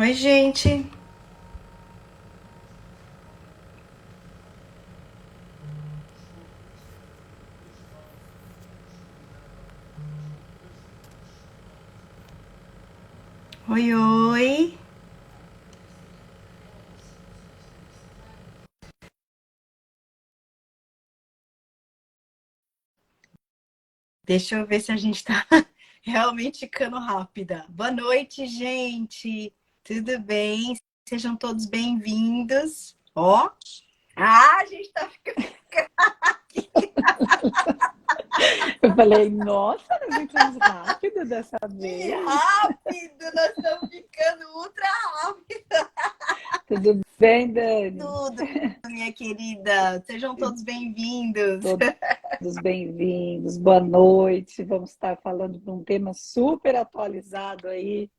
Oi, gente. Oi, oi. Deixa eu ver se a gente tá realmente ficando rápida. Boa noite, gente. Tudo bem? Sejam todos bem-vindos. Ó. A gente tá ficando Eu falei, nossa, nós entramos rápido dessa aqui vez. rápido. Nós estamos ficando ultra rápido. Tudo bem, Dani? Tudo, minha querida. Sejam todos bem-vindos. Todos bem-vindos, boa noite. Vamos estar falando de um tema super atualizado aí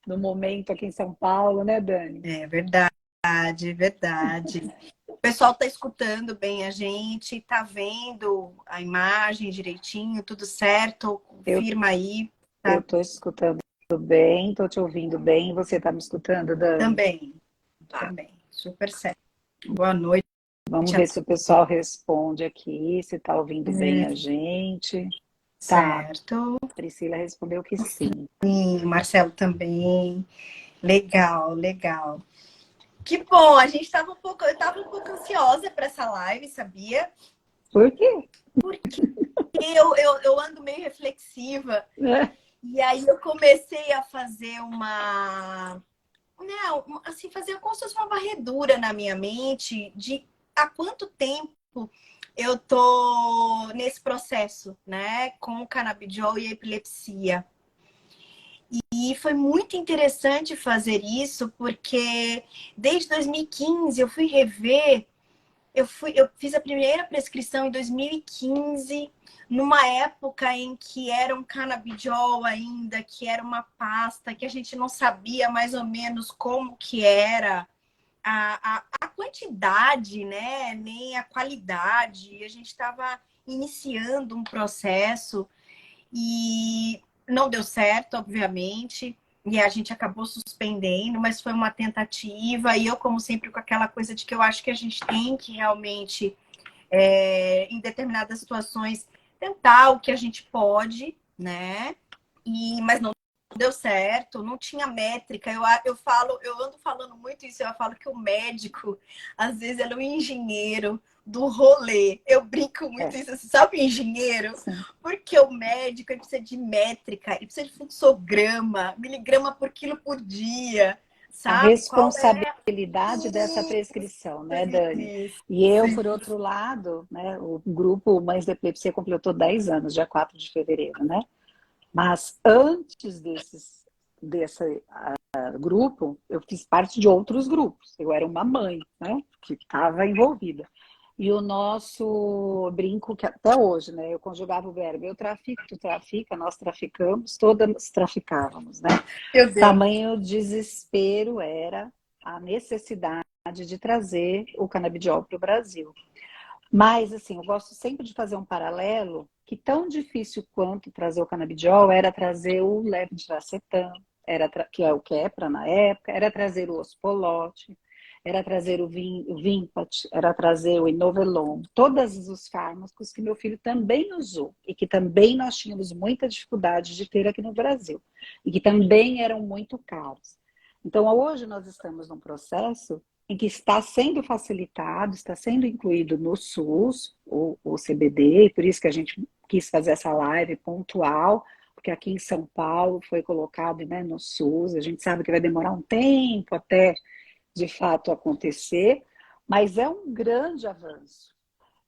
no momento aqui em São Paulo, né, Dani? É verdade, verdade. O pessoal está escutando bem a gente, está vendo a imagem direitinho, tudo certo? Eu Confirma aí. eu Tá estou escutando bem, estou te ouvindo bem. Você está me escutando, Dani? também, Tá. também, super certo. Boa noite Vamos a ver se o pessoal responde aqui, se está ouvindo bem a todos. gente. Tá, Certo. Priscila respondeu que sim. Sim, Marcelo também. Legal, legal. Que bom, a gente estava eu estava um pouco ansiosa para essa live, sabia? Por quê? Porque eu ando meio reflexiva. Né? E aí eu comecei a fazer assim, fazer como se fosse uma varredura na minha mente de há quanto tempo eu tô nesse processo, né, com o canabidiol e a epilepsia. E foi muito interessante fazer isso, porque desde 2015 eu fui rever. Eu fiz a primeira prescrição em 2015, numa época em que era um canabidiol ainda, que era uma pasta, que a gente não sabia mais ou menos como que era a quantidade, né? Nem a qualidade. A gente estava iniciando um processo e não deu certo, obviamente. E a gente acabou suspendendo, mas foi uma tentativa. E eu, como sempre, com aquela coisa de que eu acho que a gente tem que realmente, em determinadas situações, tentar o que a gente pode, né? Mas não deu certo, não tinha métrica. Eu ando falando muito isso, eu falo que o médico, às vezes, ele é um engenheiro do rolê. Eu brinco muito É, isso, você sabe, engenheiro? sim. Porque o médico ele precisa de métrica, ele precisa de fluxograma, miligrama por quilo por dia, A sabe? Qual é responsabilidade dessa prescrição, né, Dani? isso? E eu, Sim. por outro lado, né, o grupo Mães de Epilepsia completou 10 anos, dia 4 de fevereiro, né? Mas antes desse grupo, eu fiz parte de outros grupos. Eu era uma mãe, né, que estava envolvida. E o nosso brinco, que até hoje, né? Eu conjugava o verbo eu trafico, tu trafica, nós traficamos, todas traficávamos, né? Meu Deus. Tamanho desespero era a necessidade de trazer o canabidiol para o Brasil. Mas, assim, eu gosto sempre de fazer um paralelo que tão difícil quanto trazer o canabidiol era trazer o levetiracetam, que é o Keppra na época, era trazer o Ospolote, era trazer o Vimpat, era trazer o Inovelon, todos os fármacos que meu filho também usou e que também nós tínhamos muita dificuldade de ter aqui no Brasil e que também eram muito caros. Então, hoje nós estamos num processo em que está sendo facilitado, está sendo incluído no SUS, o CBD, e por isso que a gente quis fazer essa live pontual, porque aqui em São Paulo foi colocado, né, no SUS, a gente sabe que vai demorar um tempo até de fato acontecer, mas é um grande avanço.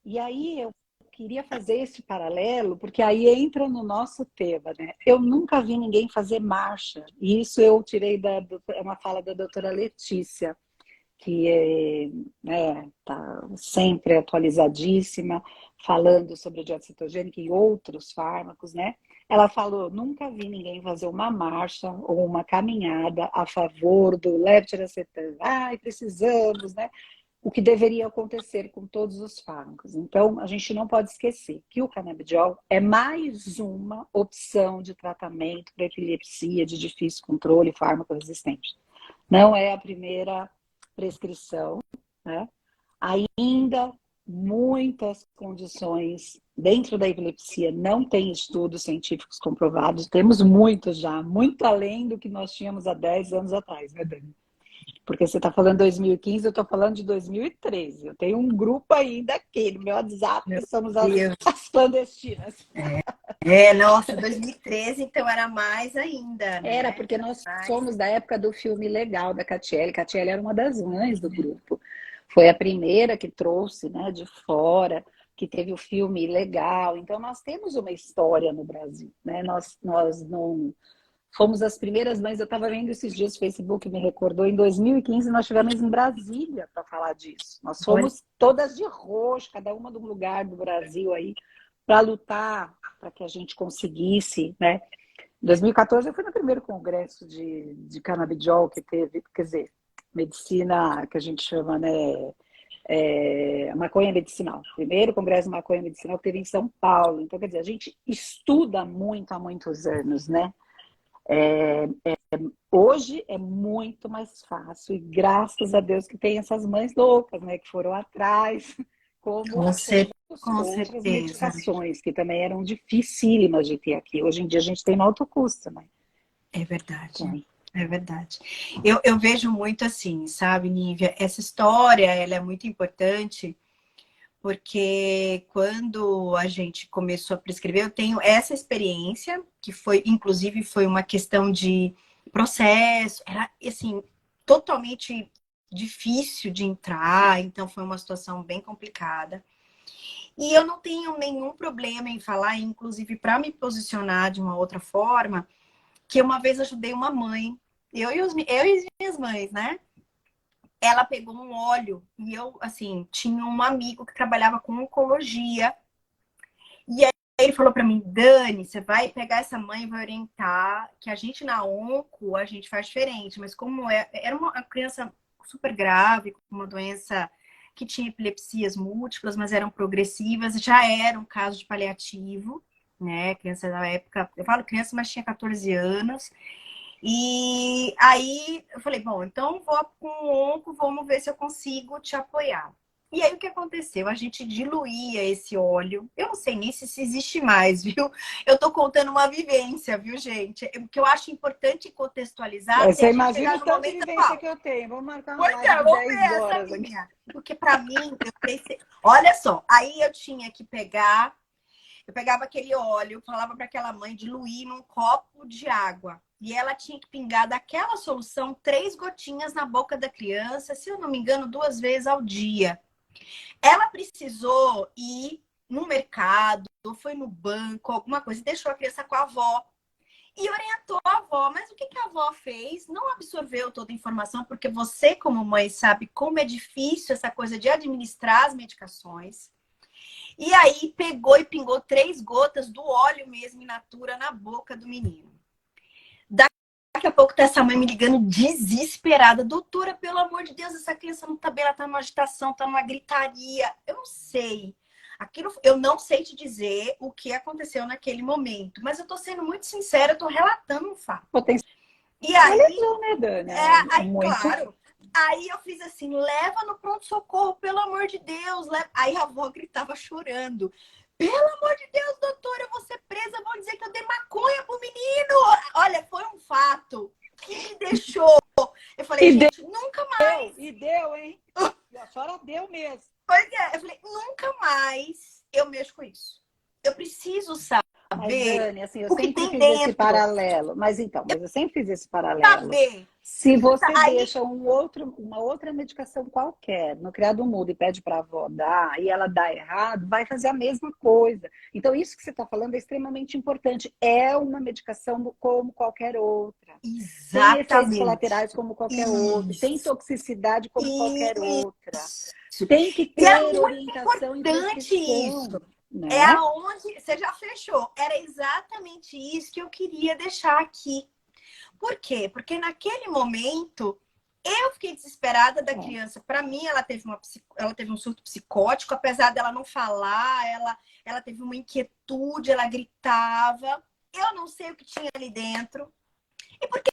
E aí eu queria fazer esse paralelo, porque aí entra no nosso tema, né? Eu nunca vi ninguém fazer marcha, e isso eu tirei é uma fala da doutora Letícia, que é, né, tá sempre atualizadíssima, falando sobre a dieta cetogênica e outros fármacos, né? Ela falou, nunca vi ninguém fazer uma marcha ou uma caminhada a favor do levetiracetam. Ai, precisamos, né? O que deveria acontecer com todos os fármacos. Então, a gente não pode esquecer que o canabidiol é mais uma opção de tratamento para epilepsia de difícil controle fármaco resistente. Não é a primeira prescrição, né? Ainda muitas condições dentro da epilepsia não tem estudos científicos comprovados, temos muitos já, muito além do que nós tínhamos há 10 anos atrás, né, Dani? Porque você está falando de 2015, eu estou falando de 2013. Eu tenho um grupo ainda aqui no meu WhatsApp, Meu que somos Deus. as clandestinas. Nossa, 2013, então era mais ainda, Era, né? porque nós Mas, somos da época do filme Legal, da Catiele. Catiele era uma das mães do grupo. Foi a primeira que trouxe, né, de fora, que teve o filme Legal. Então, nós temos uma história no Brasil, né? Nós não fomos as primeiras mães. Eu estava vendo esses dias, o Facebook me recordou, em 2015 nós estivemos em Brasília para falar disso. Nós olha, fomos todas de roxo, cada uma de um lugar do Brasil aí, para lutar, para que a gente conseguisse, né? Em 2014 eu fui no primeiro congresso de canabidiol que teve, quer dizer, medicina que a gente chama, né, maconha medicinal. Primeiro congresso de maconha medicinal que teve em São Paulo. Então, quer dizer, a gente estuda muito há muitos anos, né? Hoje é muito mais fácil e graças a Deus que tem essas mães loucas, né, que foram atrás, como com, cer com outras certeza. medicações que também eram dificílimas de ter aqui. Hoje em dia a gente tem no alto custo, né? É verdade. Tem. É verdade. Eu vejo muito assim, sabe, Nívia? Essa história, ela é muito importante porque quando a gente começou a prescrever, eu tenho essa experiência, que foi, inclusive, foi uma questão de processo, era, assim, totalmente difícil de entrar, então foi uma situação bem complicada. E eu não tenho nenhum problema em falar, inclusive para me posicionar de uma outra forma, que uma vez ajudei uma mãe, eu e as minhas mães, né? Ela pegou um óleo e eu, assim, tinha um amigo que trabalhava com oncologia. E aí ele falou para mim, Dani, você vai pegar essa mãe e vai orientar, que a gente na onco, a gente faz diferente, mas como era uma criança super grave, com uma doença que tinha epilepsias múltiplas, mas eram progressivas, já era um caso de paliativo, né? Criança da época, eu falo criança, mas tinha 14 anos. E aí eu falei, bom, então vou com o onco, vamos ver se eu consigo te apoiar. E aí o que aconteceu? A gente diluía esse óleo. Eu não sei nem se existe mais, viu? Eu tô contando uma vivência, viu, gente? O que eu acho importante contextualizar até Você a gente imagina chegar o no tanto de momento vivência atual. que eu tenho. Vamos marcar uma Pois live é, de vamos ver 10 essa horas aqui. minha. Porque para mim, eu pensei, olha só, aí eu tinha que pegar, eu pegava aquele óleo, falava para aquela mãe diluir num copo de água. E ela tinha que pingar daquela solução 3 gotinhas na boca da criança, se eu não me engano, 2 vezes ao dia. Ela precisou ir no mercado, foi no banco, alguma coisa, e deixou a criança com a avó. E orientou a avó. Mas o que a avó fez? Não absorveu toda a informação, porque você, como mãe, sabe como é difícil essa coisa de administrar as medicações. E aí pegou e pingou 3 gotas do óleo mesmo in natura na boca do menino. Daqui a pouco tá essa mãe me ligando desesperada. Doutora, pelo amor de Deus, essa criança não tá bem, ela tá numa agitação, tá numa gritaria. Eu não sei. Aquilo, eu não sei te dizer o que aconteceu naquele momento, mas eu tô sendo muito sincera, eu tô relatando um fato. E aí, Potencializou, né, Dani? É muito. claro, aí eu fiz assim, leva no pronto-socorro, pelo amor de Deus. Leva. Aí a avó gritava chorando. Pelo amor de Deus, doutora, eu vou ser presa, vão dizer que eu dei maconha pro menino. Olha, foi um fato que me deixou. Eu falei, E gente, nunca mais. deu, hein? E a senhora deu mesmo. Pois é, eu falei, nunca mais eu mexo com isso. Eu preciso Mas, saber Dani, assim, eu o que sempre tem fiz esse dentro. paralelo. Mas eu sempre fiz esse paralelo. Saber. Se você Aí, deixa uma outra medicação qualquer no criado mudo e pede para a avó dar, e ela dá errado, vai fazer a mesma coisa. Então, isso que você está falando é extremamente importante. É uma medicação como qualquer outra. Tem efeitos exatamente. colaterais como qualquer outro. Tem Isso. toxicidade como qualquer outra. Isso. Tem que E é ter muito orientação e importante prescrição, isso. É né? aonde você já fechou. Era exatamente isso que eu queria deixar aqui. Por quê? Porque naquele momento eu fiquei desesperada da É. criança. Para mim, ela teve um surto psicótico, apesar dela não falar, ela teve uma inquietude, ela gritava. Eu não sei o que tinha ali dentro. E por que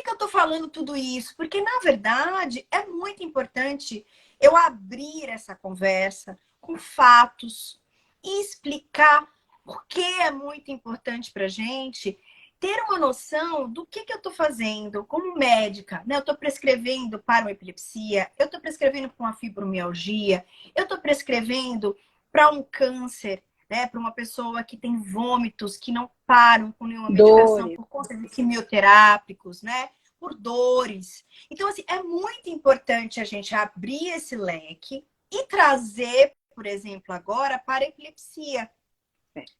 eu tô falando tudo isso? Porque, na verdade, é muito importante eu abrir essa conversa com fatos e explicar por que é muito importante para a gente ter uma noção do que eu estou fazendo como médica, né? Eu estou prescrevendo para uma epilepsia, eu estou prescrevendo para uma fibromialgia, eu estou prescrevendo para um câncer, né? Para uma pessoa que tem vômitos, que não param com nenhuma medicação Dores. por conta de quimioterápicos, né? Por dores. Então, assim, é muito importante a gente abrir esse leque e trazer, por exemplo, agora para a epilepsia.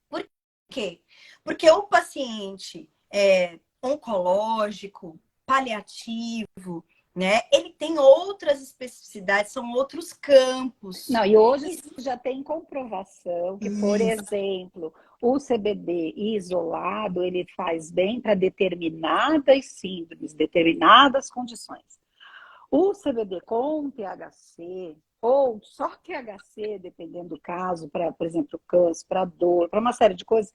Por quê? Porque o paciente oncológico, paliativo, né? Ele tem outras especificidades, são outros campos. Não, e hoje já tem comprovação que, por exemplo, o CBD isolado, ele faz bem para determinadas síndromes, determinadas condições. O CBD com THC, ou só THC, dependendo do caso, para, por exemplo, câncer, para dor, para uma série de coisas,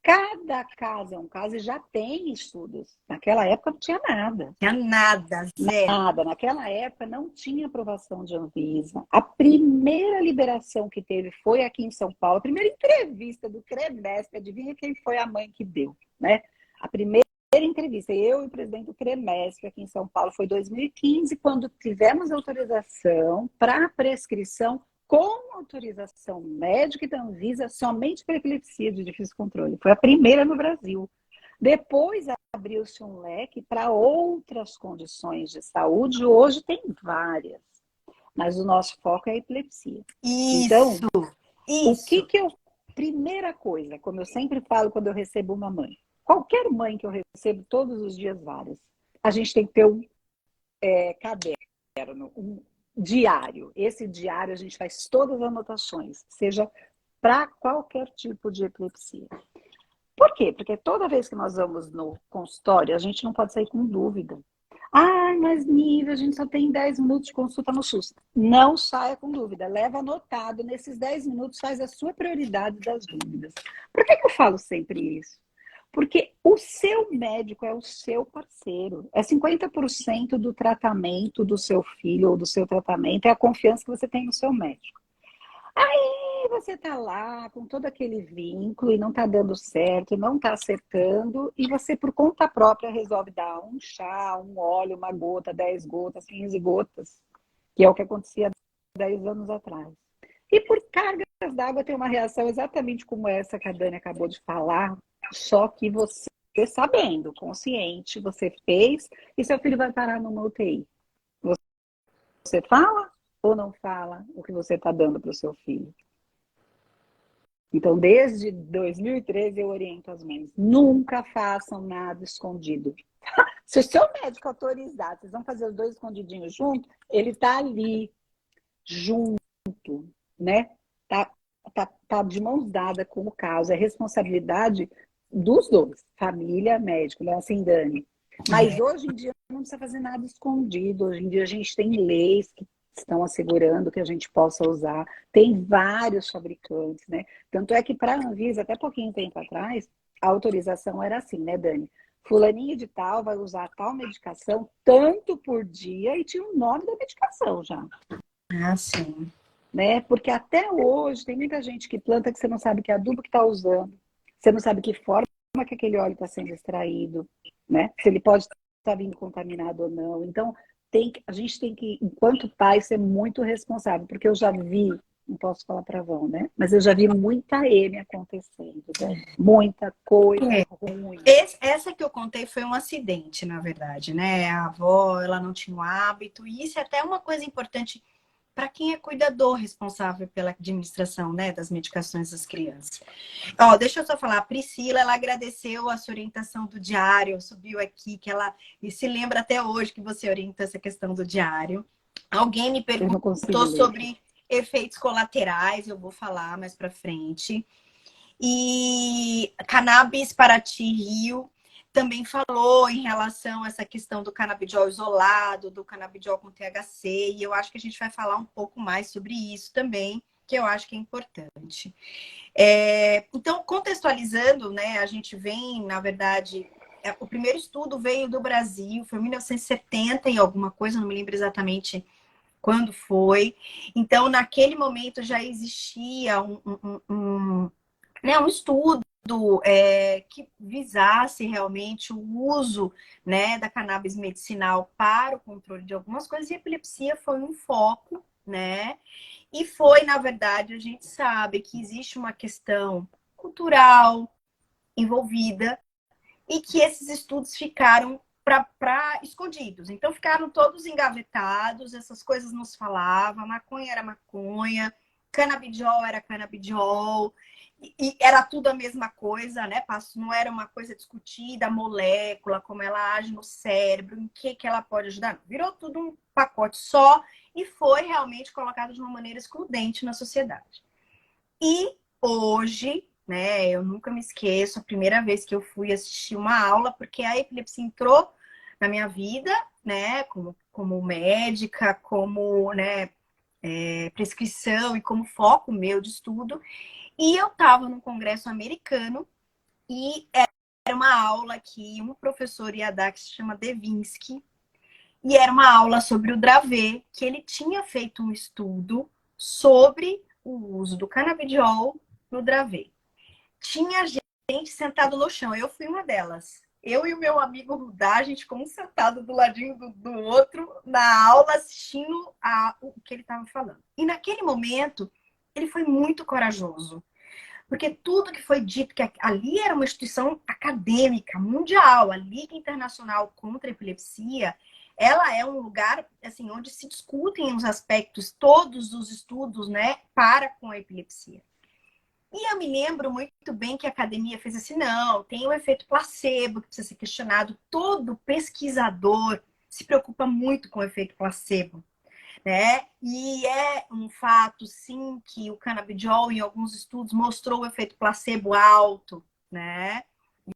cada caso é um caso e já tem estudos. Naquela época não tinha nada. Não tinha nada, zero. Nada. Naquela época não tinha aprovação de Anvisa. A primeira liberação que teve foi aqui em São Paulo. A primeira entrevista do CREMESP, adivinha quem foi a mãe que deu, né? A primeira entrevista, eu e o presidente do CREMESP aqui em São Paulo, foi em 2015, quando tivemos autorização para prescrição com autorização médica e da Anvisa somente para epilepsia de difícil controle. Foi a primeira no Brasil. Depois abriu-se um leque para outras condições de saúde. Hoje tem várias, mas o nosso foco é a epilepsia. Isso, então, isso. o que eu... Primeira coisa, como eu sempre falo quando eu recebo uma mãe, qualquer mãe que eu recebo todos os dias, várias, a gente tem que ter um caderno, um diário. Esse diário a gente faz todas as anotações, seja para qualquer tipo de epilepsia. Por quê? Porque toda vez que nós vamos no consultório, a gente não pode sair com dúvida. Ah, mas Nívia, a gente só tem 10 minutos de consulta no SUS. Não saia com dúvida, leva anotado. Nesses 10 minutos, faz a sua prioridade das dúvidas. Por que eu falo sempre isso? Porque o seu médico é o seu parceiro. É 50% do tratamento do seu filho ou do seu tratamento, é a confiança que você tem no seu médico. Aí você tá lá com todo aquele vínculo e não tá dando certo, não tá acertando, e você por conta própria resolve dar um chá, um óleo, uma gota, 10 gotas, 15 gotas, que é o que acontecia 10 anos atrás. E por cargas d'água tem uma reação exatamente como essa que a Dani acabou de falar, só que você sabendo, consciente, você fez, e seu filho vai parar numa UTI. Você fala ou não fala o que você está dando para o seu filho? Então, desde 2013, eu oriento as mães. Nunca façam nada escondido. Se o seu médico autorizar, vocês vão fazer os dois escondidinhos junto, ele está ali, junto, né? Tá de mãos dadas com o caso. É responsabilidade dos dois, família, médico, não é assim, Dani? Mas hoje em dia não precisa fazer nada escondido. Hoje em dia a gente tem leis que estão assegurando que a gente possa usar. Tem vários fabricantes, né? Tanto é que para a Anvisa, até pouquinho tempo atrás, a autorização era assim, né, Dani? Fulaninho de tal vai usar tal medicação tanto por dia, e tinha o nome da medicação já. Ah, sim. Né? Porque até hoje tem muita gente que planta que você não sabe que adubo que está usando, você não sabe que forma que aquele óleo está sendo extraído, né? Se ele pode estar vindo contaminado ou não. Então, a gente tem que, enquanto pai, ser muito responsável, porque eu já vi, não posso falar palavrão, né? Mas eu já vi muita M acontecendo, né? Muita coisa ruim. Essa que eu contei foi um acidente, na verdade, né? A avó, ela não tinha o hábito, e isso é até uma coisa importante para quem é cuidador responsável pela administração, né, das medicações das crianças. Ó, deixa eu só falar, a Priscila, ela agradeceu a sua orientação do diário, subiu aqui, que ela se lembra até hoje que você orienta essa questão do diário. Alguém me perguntou sobre efeitos colaterais, eu vou falar mais para frente. E Cannabis Paraty Rio também falou em relação a essa questão do canabidiol isolado, do canabidiol com THC, e eu acho que a gente vai falar um pouco mais sobre isso também, que eu acho que é importante. Então, contextualizando, né, a gente vem, na verdade, o primeiro estudo veio do Brasil, foi em 1970 e alguma coisa, não me lembro exatamente quando foi. Então, naquele momento já existia né, um estudo que visasse realmente o uso, né, da cannabis medicinal para o controle de algumas coisas, e a epilepsia foi um foco, né? E foi, na verdade, a gente sabe que existe uma questão cultural envolvida e que esses estudos ficaram para escondidos. Então, ficaram todos engavetados, essas coisas não se falavam, maconha era maconha, canabidiol era canabidiol, e era tudo a mesma coisa, né? Não era uma coisa discutida, a molécula, como ela age no cérebro, em que ela pode ajudar. Virou tudo um pacote só e foi realmente colocado de uma maneira excludente na sociedade. E hoje, né, eu nunca me esqueço, a primeira vez que eu fui assistir uma aula, porque a epilepsia entrou na minha vida, né, como médica, como, né, prescrição e como foco meu de estudo. E eu estava num congresso americano e era uma aula que um professor ia dar que se chama Devinsky, e era uma aula sobre o Dravet, que ele tinha feito um estudo sobre o uso do canabidiol no Dravet. Tinha gente sentado no chão, eu fui uma delas. Eu e o meu amigo Rudá, a gente ficou um sentado do ladinho do outro na aula, assistindo o que ele estava falando. E naquele momento, ele foi muito corajoso. Porque tudo que foi dito, que ali era uma instituição acadêmica, mundial, a Liga Internacional contra a Epilepsia, ela é um lugar assim, onde se discutem os aspectos, todos os estudos, né, para com a epilepsia. E eu me lembro muito bem que a academia fez assim, não, tem o efeito placebo que precisa ser questionado. Todo pesquisador se preocupa muito com o efeito placebo, né? E é um fato, sim, que o canabidiol, em alguns estudos, mostrou o efeito placebo alto, né?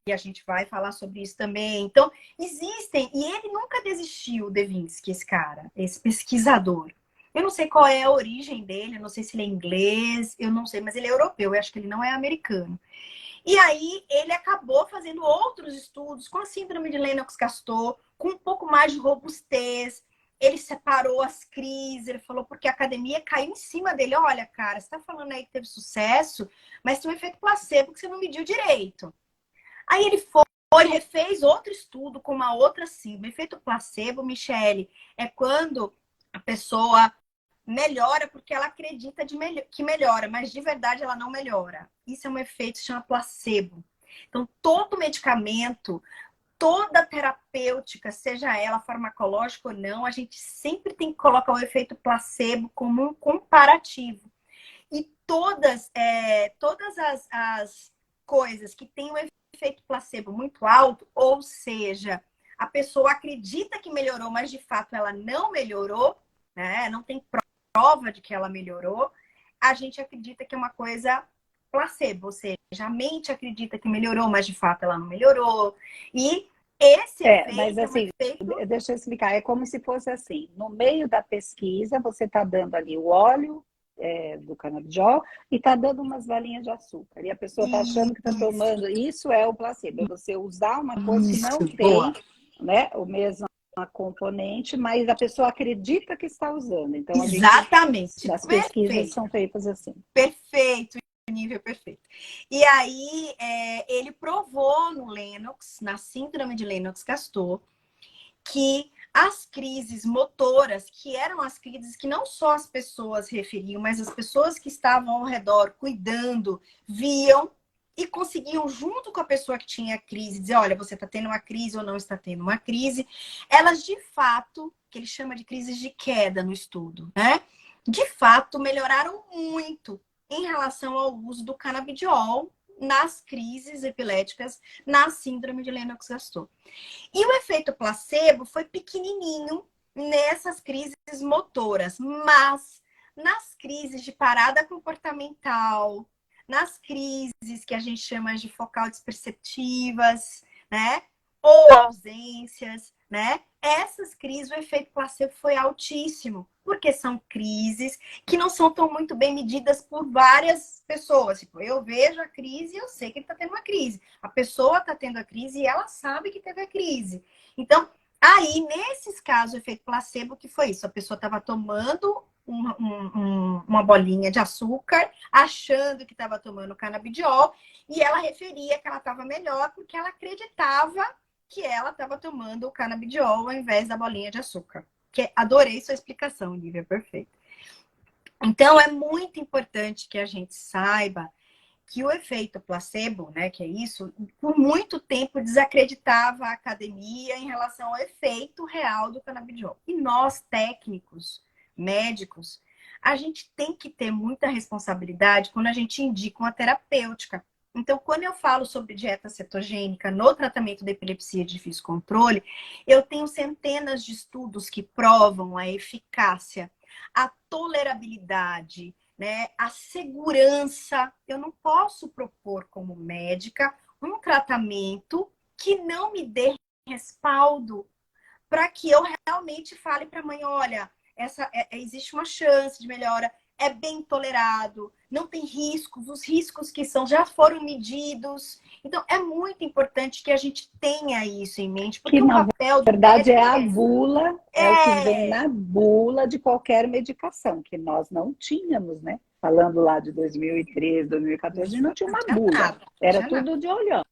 E a gente vai falar sobre isso também. Então, existem, e ele nunca desistiu, Devinsky, esse cara, esse pesquisador. Eu não sei qual é a origem dele, eu não sei se ele é inglês, eu não sei, mas ele é europeu, eu acho que ele não é americano. E aí ele acabou fazendo outros estudos com a síndrome de Lennox-Gastaut, com um pouco mais de robustez. Ele separou as crises, ele falou porque a academia caiu em cima dele. Olha, cara, você está falando aí que teve sucesso, mas tem um efeito placebo que você não mediu direito. Aí ele foi, refez outro estudo com uma outra síndrome. Efeito placebo, Michele, é quando a pessoa melhora porque ela acredita que melhora, mas de verdade ela não melhora. Isso é um efeito que se chama placebo. Então, todo medicamento, toda terapêutica, seja ela farmacológica ou não, a gente sempre tem que colocar o efeito placebo como um comparativo. E todas as coisas que têm um efeito placebo muito alto, ou seja, a pessoa acredita que melhorou, mas de fato ela não melhorou, né? Não tem prova de que ela melhorou, a gente acredita que é uma coisa placebo, ou seja, a mente acredita que melhorou, mas de fato ela não melhorou. E esse efeito mas assim, é um efeito... deixa eu explicar, é como se fosse assim, no meio da pesquisa, você está dando ali o óleo do canabidiol e está dando umas balinhas de açúcar, e a pessoa está achando que está tomando, isso é o placebo, é você usar uma coisa que não tem, né, o mesmo componente, mas a pessoa acredita que está usando. Então, Exatamente. as pesquisas são feitas assim. Perfeito, nível perfeito. E aí, ele provou no Lennox, na síndrome de Lennox-Gastaut, que as crises motoras, que eram as crises que não só as pessoas referiam, mas as pessoas que estavam ao redor cuidando, viam e conseguiam, junto com a pessoa que tinha crise, dizer, olha, você está tendo uma crise ou não está tendo uma crise. Elas, de fato, que ele chama de crises de queda no estudo, né? De fato, melhoraram muito em relação ao uso do canabidiol nas crises epiléticas, na síndrome de Lennox-Gastaut. E o efeito placebo foi pequenininho nessas crises motoras, mas nas crises de parada comportamental, nas crises que a gente chama de focal desperceptivas, né? Ou ausências, né? essas crises, o efeito placebo foi altíssimo, porque são crises que não são tão muito bem medidas por várias pessoas. Tipo, eu vejo a crise e eu sei que ele está tendo uma crise. A pessoa está tendo a crise e ela sabe que teve a crise. Então, aí, nesses casos, o efeito placebo, que foi isso? A pessoa estava tomando uma bolinha de açúcar, achando que estava tomando canabidiol, e ela referia que ela estava melhor porque ela acreditava que ela estava tomando o canabidiol ao invés da bolinha de açúcar. Que adorei sua explicação, Lívia, perfeito. Então, é muito importante que a gente saiba que o efeito placebo, né, que é isso, por muito tempo desacreditava a academia em relação ao efeito real do canabidiol. E nós, técnicos, médicos, a gente tem que ter muita responsabilidade quando a gente indica uma terapêutica. Então, quando eu falo sobre dieta cetogênica no tratamento da epilepsia de difícil controle, eu tenho centenas de estudos que provam a eficácia, a tolerabilidade, né, a segurança. Eu não posso propor como médica um tratamento que não me dê respaldo para que eu realmente fale para a mãe, olha, existe uma chance de melhora, é bem tolerado, não tem riscos, os riscos que são já foram medidos. Então, é muito importante que a gente tenha isso em mente, porque Que, o na papel do verdade, médico é a é esse. bula, é o que vem na bula de qualquer medicação, que nós não tínhamos, né? Falando lá de 2013, 2014, a gente não tinha Não uma tinha bula. nada, Era tinha nada. tudo de olhão.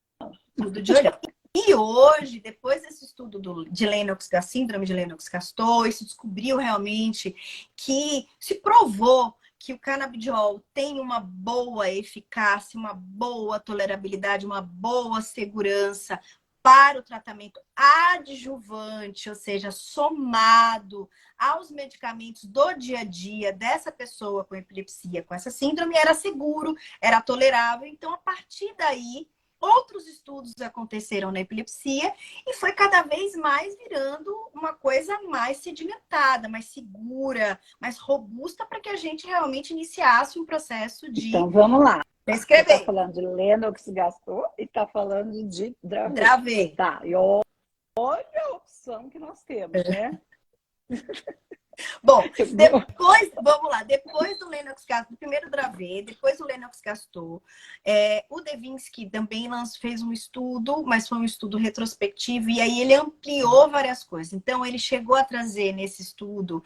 Tudo de olhão. E hoje, depois desse estudo de Lennox, da síndrome de Lennox-Gastaut, se descobriu realmente que se provou que o canabidiol tem uma boa eficácia, uma boa tolerabilidade, uma boa segurança para o tratamento adjuvante, ou seja, somado aos medicamentos do dia a dia dessa pessoa com epilepsia, com essa síndrome, era seguro, era tolerável. Então, a partir daí, outros estudos aconteceram na epilepsia e foi cada vez mais virando uma coisa mais sedimentada, mais segura, mais robusta para que a gente realmente iniciasse um processo de Então, vamos lá. Você está prescrever. falando de Lennox-Gastaut e está falando de Dravet. Dravet. Tá, e olha a opção que nós temos, né? Bom, depois, vamos lá, depois do Lennox-Gastaut, do primeiro Dravet, depois do Lennox-Gastaut, o Devinsky também fez um estudo, mas foi um estudo retrospectivo, e aí ele ampliou várias coisas. Então, ele chegou a trazer nesse estudo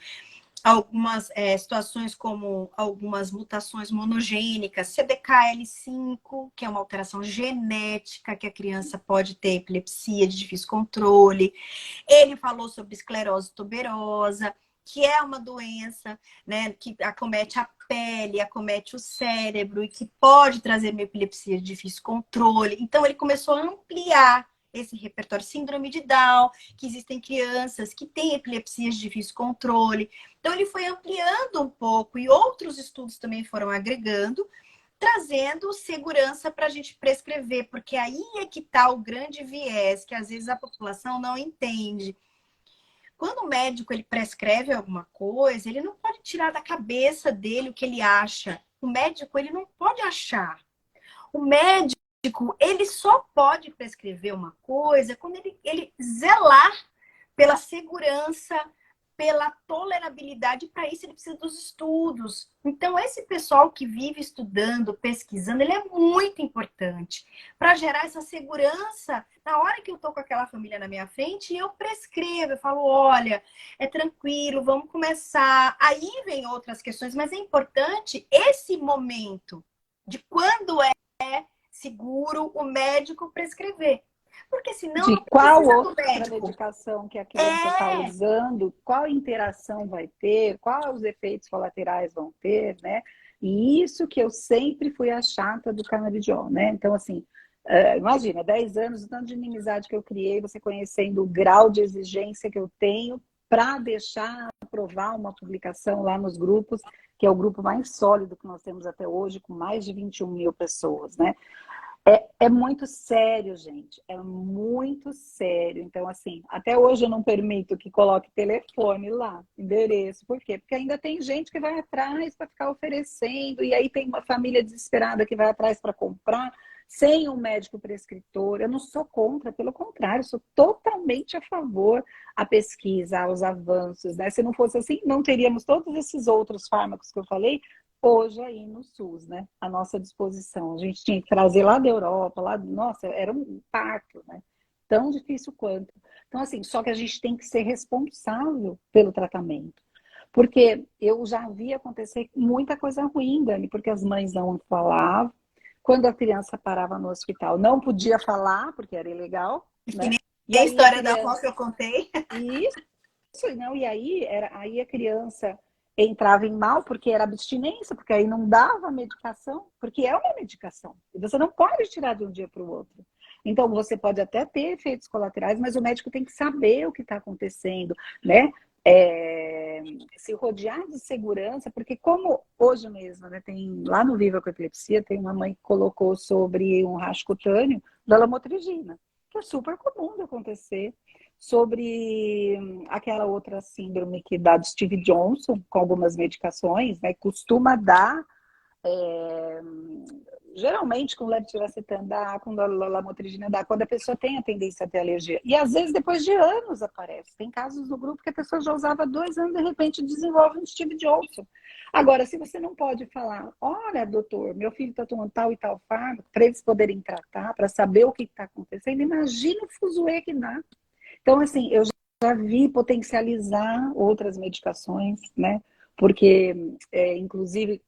algumas situações como algumas mutações monogênicas, CDKL5, que é uma alteração genética que a criança pode ter epilepsia de difícil controle. Ele falou sobre esclerose tuberosa, que é uma doença, né, que acomete a pele, acomete o cérebro e que pode trazer uma epilepsia de difícil controle. Então, ele começou a ampliar esse repertório. Síndrome de Down, que existem crianças que têm epilepsias de difícil controle. Então, ele foi ampliando um pouco e outros estudos também foram agregando, trazendo segurança para a gente prescrever, porque aí é que está o grande viés, que às vezes a população não entende. Quando o médico ele prescreve alguma coisa, ele não pode tirar da cabeça dele o que ele acha. O médico ele não pode achar. O médico ele só pode prescrever uma coisa quando ele zelar pela segurança, pela tolerabilidade. Para isso ele precisa dos estudos. Então esse pessoal que vive estudando, pesquisando, ele é muito importante para gerar essa segurança. Na hora que eu tô com aquela família na minha frente, eu prescrevo, eu falo, olha, é tranquilo, vamos começar. Aí vem outras questões, mas é importante esse momento de quando é seguro o médico prescrever. Porque senão De não qual precisa do outra médico. medicação que a criança está usando, qual interação vai ter, quais os efeitos colaterais vão ter, né? E isso que eu sempre fui a chata do canabidiol, né? Então, assim, imagina, 10 anos, o tanto de inimizade que eu criei, você conhecendo o grau de exigência que eu tenho para deixar aprovar uma publicação lá nos grupos, que é o grupo mais sólido que nós temos até hoje, com mais de 21 mil pessoas, né? É muito sério, gente. É muito sério. Então, assim, até hoje eu não permito que coloque telefone lá, endereço. Por quê? Porque ainda tem gente que vai atrás para ficar oferecendo, e aí tem uma família desesperada que vai atrás para comprar. sem um médico prescritor. Eu não sou contra, pelo contrário, sou totalmente a favor à pesquisa, aos avanços, né? Se não fosse assim, não teríamos todos esses outros fármacos que eu falei hoje aí no SUS, né? À nossa disposição. A gente tinha que trazer lá da Europa, nossa, era um parto, né? Tão difícil quanto. Então, assim, só que a gente tem que ser responsável pelo tratamento. Porque eu já vi acontecer muita coisa ruim, Dani, porque as mães não falavam. Quando a criança parava no hospital, não podia falar, porque era ilegal, Que né? nem E a aí a história da avó que criança. eu contei. Isso, não, aí a criança entrava em mal porque era abstinência, porque aí não dava medicação, porque é uma medicação. E você não pode tirar de um dia para o outro. Então, você pode até ter efeitos colaterais, mas o médico tem que saber o que está acontecendo, né? Se rodear de segurança, porque como hoje mesmo, né, tem lá no Viva com Epilepsia, tem uma mãe que colocou sobre um rastro cutâneo da lamotrigina, que é super comum de acontecer, sobre aquela outra síndrome que dá de Steve Johnson, com algumas medicações, né, costuma dar, é, geralmente com levetiracetam dá, com lamotrigina dá, quando a pessoa tem a tendência a ter alergia. E às vezes depois de anos aparece. Tem casos no grupo que a pessoa já usava há 2 anos e de repente desenvolve um Steve Johnson. Agora, se você não pode falar, olha, doutor, meu filho está tomando tal e tal fármaco, para eles poderem tratar, para saber o que está acontecendo, imagina o fuzuê que dá. Então, assim, eu já vi potencializar outras medicações, né? Porque, inclusive,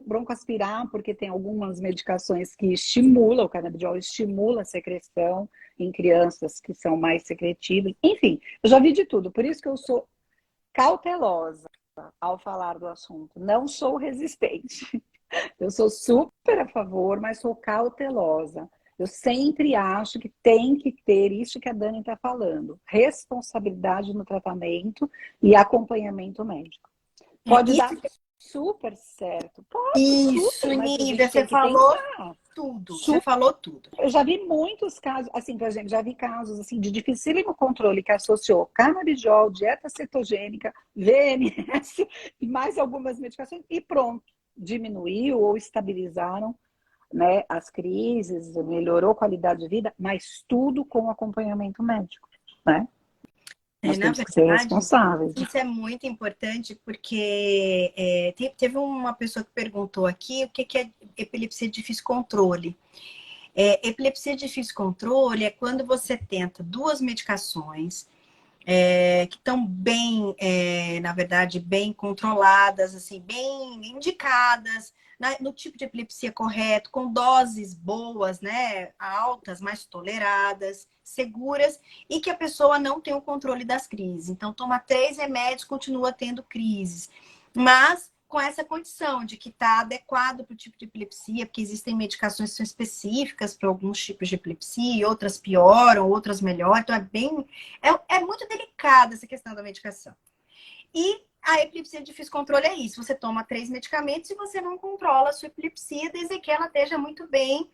broncoaspirar, porque tem algumas medicações que estimulam, o canabidiol estimula a secreção em crianças que são mais secretivas. Enfim, eu já vi de tudo. Por isso que eu sou cautelosa ao falar do assunto. Não sou resistente. Eu sou super a favor, mas sou cautelosa. Eu sempre acho que tem que ter isso que a Dani está falando: responsabilidade no tratamento e acompanhamento médico. Pode dar Isso, super certo, pode isso, super, mas a Nívia, gente você tem que falou pensar. tudo. Você Super. falou tudo. Eu já vi muitos casos, assim, por exemplo, já vi casos assim de dificílimo controle que associou canabidiol, dieta cetogênica, VMS e mais algumas medicações e pronto, diminuiu ou estabilizaram, né, as crises, melhorou a qualidade de vida, mas tudo com acompanhamento médico, né? Nós Na temos que ser verdade, responsáveis. isso é muito importante porque teve uma pessoa que perguntou aqui o que é epilepsia de difícil controle. Epilepsia de difícil controle é quando você tenta duas medicações que estão bem, na verdade, bem controladas, assim, bem indicadas, no tipo de epilepsia correto, com doses boas, né, altas, mais toleradas, seguras, e que a pessoa não tem o controle das crises. Então, toma 3 remédios, continua tendo crises. Mas com essa condição de que está adequado para o tipo de epilepsia, porque existem medicações que são específicas para alguns tipos de epilepsia, outras pioram, outras melhoram. Então, é muito delicada essa questão da medicação. E a epilepsia de difícil controle é isso. Você toma 3 medicamentos e você não controla a sua epilepsia, desde que ela esteja muito bem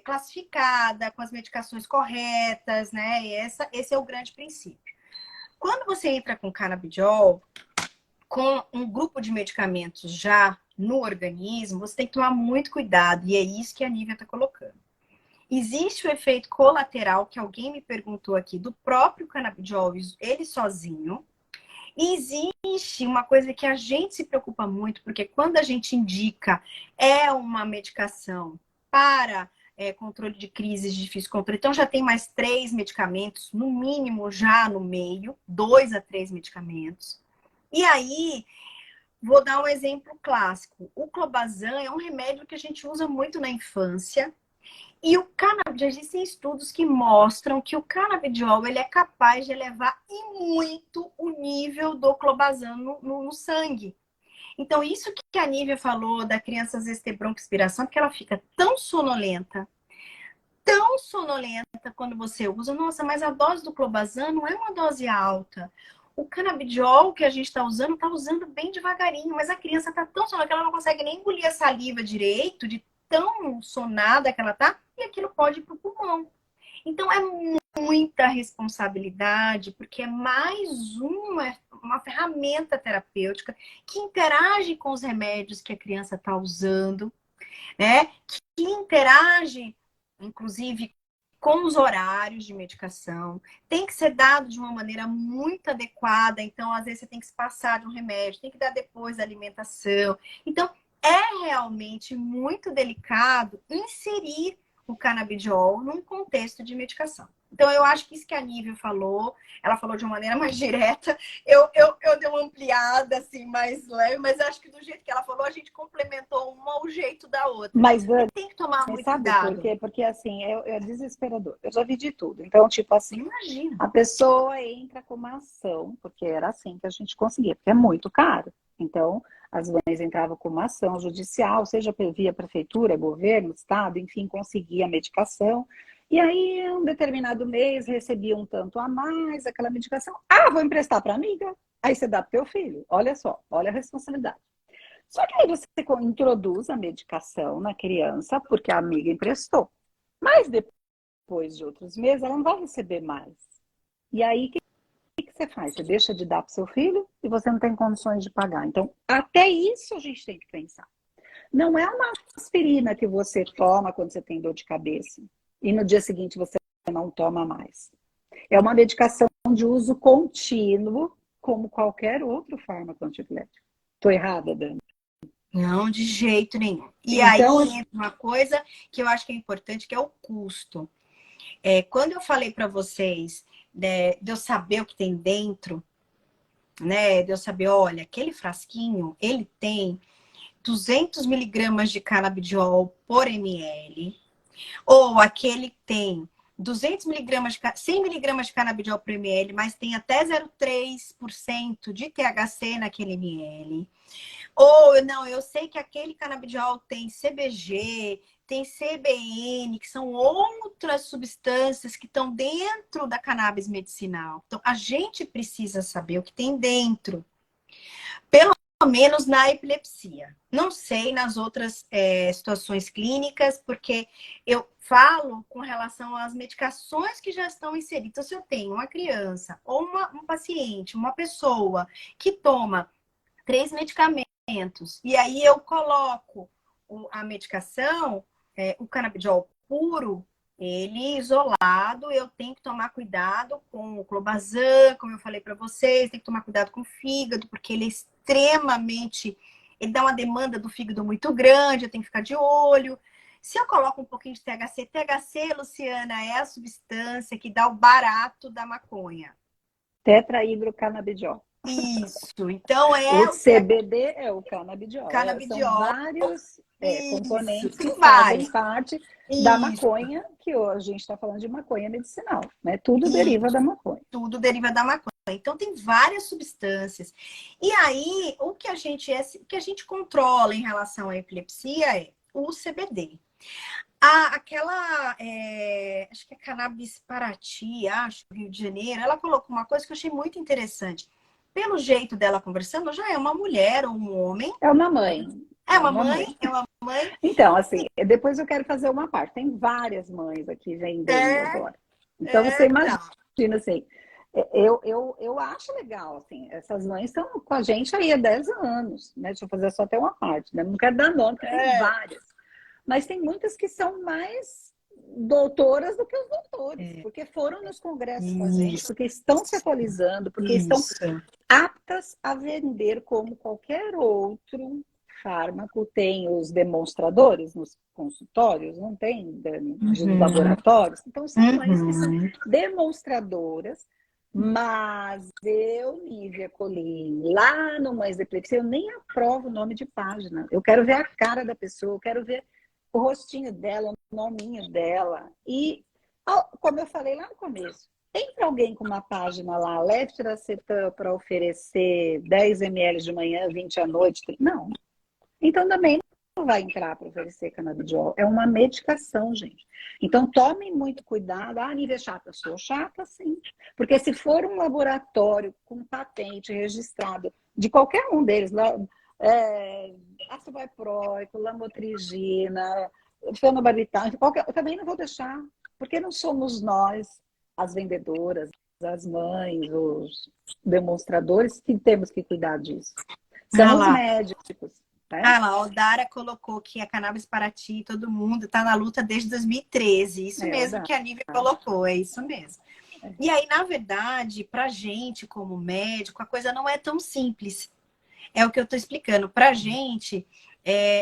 classificada, com as medicações corretas, né? E esse é o grande princípio. Quando você entra com canabidiol, com um grupo de medicamentos já no organismo, você tem que tomar muito cuidado. E é isso que a Nívia está colocando. Existe o efeito colateral, que alguém me perguntou aqui, do próprio canabidiol, ele sozinho. E existe uma coisa que a gente se preocupa muito, porque quando a gente indica uma medicação para controle de crises de difícil controle, então já tem mais 3 medicamentos, no mínimo já no meio, 2 a 3 medicamentos. E aí, vou dar um exemplo clássico. O clobazam é um remédio que a gente usa muito na infância. E o canabidiol, existem estudos que mostram que o canabidiol ele é capaz de elevar e muito o nível do clobazam no sangue. Então, isso que a Nívia falou da criança às vezes ter broncoaspiração, porque ela fica tão sonolenta quando você usa. Nossa, mas a dose do clobazam não é uma dose alta. O canabidiol que a gente está usando bem devagarinho, mas a criança está tão sonolenta que ela não consegue nem engolir a saliva direito, de tão sonada que ela tá, e aquilo pode ir para o pulmão. Então é muita responsabilidade, porque é mais uma ferramenta terapêutica que interage com os remédios que a criança está usando. né? Que interage, inclusive, com os horários de medicação. Tem que ser dado de uma maneira muito adequada. Então, às vezes, você tem que se passar de um remédio, tem que dar depois da alimentação. Então, é realmente muito delicado inserir o canabidiol num contexto de medicação. Então, eu acho que isso que a Nívia falou, ela falou de uma maneira mais direta, eu dei uma ampliada, assim, mais leve, mas acho que do jeito que ela falou, a gente complementou uma ao jeito da outra. Mas, E Dani, tem que tomar muito sabe por cuidado. quê? Porque, assim, é desesperador. Eu já vi de tudo. Então, tipo assim, Imagina. a pessoa entra com uma ação, porque era assim que a gente conseguia, porque é muito caro. Então, as mães entravam com uma ação judicial, seja via prefeitura, governo, estado, enfim, conseguia a medicação. E aí, um determinado mês, recebia um tanto a mais, aquela medicação. Ah, vou emprestar para amiga. Aí você dá para o teu filho. Olha só, olha a responsabilidade. Só que aí você introduz a medicação na criança porque a amiga emprestou. Mas depois de outros meses, ela não vai receber mais. E aí, o que você faz? Você deixa de dar para o seu filho e você não tem condições de pagar. Então, até isso a gente tem que pensar. Não é uma aspirina que você toma quando você tem dor de cabeça e no dia seguinte você não toma mais. É uma medicação de uso contínuo, como qualquer outro fármaco antipilético. Estou errada, Dani? Não, de jeito nenhum. E aí Então, entra uma coisa que eu acho que é importante, que é o custo. Quando eu falei para vocês, né, de eu saber o que tem dentro, né, de eu saber, olha, aquele frasquinho, ele tem 200 miligramas de canabidiol por ml, ou aquele tem 200 miligramas, 100 miligramas de canabidiol por ml, mas tem até 0,3% de THC naquele ml. Ou, não, eu sei que aquele canabidiol tem CBG, tem CBN, que são outras substâncias que estão dentro da cannabis medicinal. Então, a gente precisa saber o que tem dentro. Pelo menos na epilepsia. Não sei nas outras situações clínicas, porque eu falo com relação às medicações que já estão inseridas. Então, se eu tenho uma criança ou um paciente, uma pessoa que toma 3 medicamentos, e aí eu coloco a medicação, o canabidiol puro, ele isolado, eu tenho que tomar cuidado com o clobazam, como eu falei para vocês, tem que tomar cuidado com o fígado, porque ele é extremamente, ele dá uma demanda do fígado muito grande, eu tenho que ficar de olho. Se eu coloco um pouquinho de THC, THC, Luciana, é a substância que dá o barato da maconha. tetrahidrocanabidiol. Isso, então O o que é CBD é o canabidiol. São canabidiol. vários Isso, componentes que tem fazem vários. parte da Isso, maconha, que hoje a gente está falando de maconha medicinal, né? Tudo deriva isso. da maconha. Tudo deriva da maconha. Então tem várias substâncias. E aí, o que a gente controla em relação à epilepsia é o CBD. Acho que é Cannabis Paraty, acho, Rio de Janeiro, ela colocou uma coisa que eu achei muito interessante. Pelo jeito dela conversando, já é uma mulher ou um homem. É uma mãe. É uma mãe, é uma mãe. Então, assim, depois eu quero fazer uma parte. Tem várias mães aqui vendendo agora. Então, você Tá. imagina assim, eu acho legal, assim, essas mães estão com a gente aí há 10 anos, né? Deixa eu fazer só até uma parte, né? Não quero dar nome, porque tem várias. Mas tem muitas que são mais doutoras do que os doutores, porque foram nos congressos com a gente, porque estão se atualizando, porque estão aptas a vender como qualquer outro fármaco. Tem os demonstradores nos consultórios, não tem, Dani, de laboratórios. Então, são mães que são demonstradoras, mas eu, Nívia Colim, lá no Mães de Epilepsia, eu nem aprovo o nome de página. Eu quero ver a cara da pessoa, eu quero ver o rostinho dela, o nominho dela. E, como eu falei lá no começo, entra alguém com uma página lá, levetiracetam para oferecer 10 ml de manhã, 20 à noite. Não. Então também não vai entrar para oferecer canabidiol. É uma medicação, gente. Então tomem muito cuidado. Ah, Nívia é chata. Sou chata, sim. Porque se for um laboratório com patente registrado de qualquer um deles, ácido valproico, lamotrigina, fenobarbital, eu também não vou deixar, porque não somos nós, as vendedoras, as mães, os demonstradores, que temos que cuidar disso. Ah São os lá. médicos. né? Ah lá, ó, o Dara colocou que a cannabis para ti, todo mundo tá na luta desde 2013. Isso É, o mesmo da. que a Nívia colocou, é isso mesmo. É. E aí, na verdade, pra gente, como médico, a coisa não é tão simples. É o que eu tô explicando. Pra gente,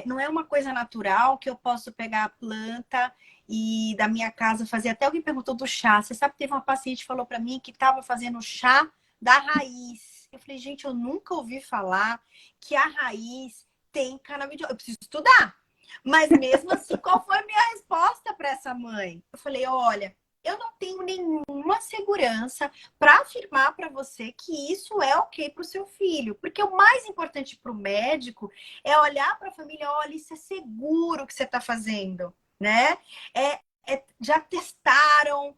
não é uma coisa natural que eu posso pegar a planta e da minha casa fazer. Até alguém perguntou do chá. Você sabe que teve uma paciente que falou pra mim que estava fazendo chá da raiz. Eu falei, gente, eu nunca ouvi falar que a raiz tem canabidiol. Eu preciso estudar. Mas mesmo assim, qual foi a minha resposta para essa mãe? Eu falei, olha, eu não tenho nenhuma segurança para afirmar para você que isso é ok para o seu filho. Porque o mais importante para o médico é olhar para a família, olha, isso é seguro que você está fazendo, né? Já testaram,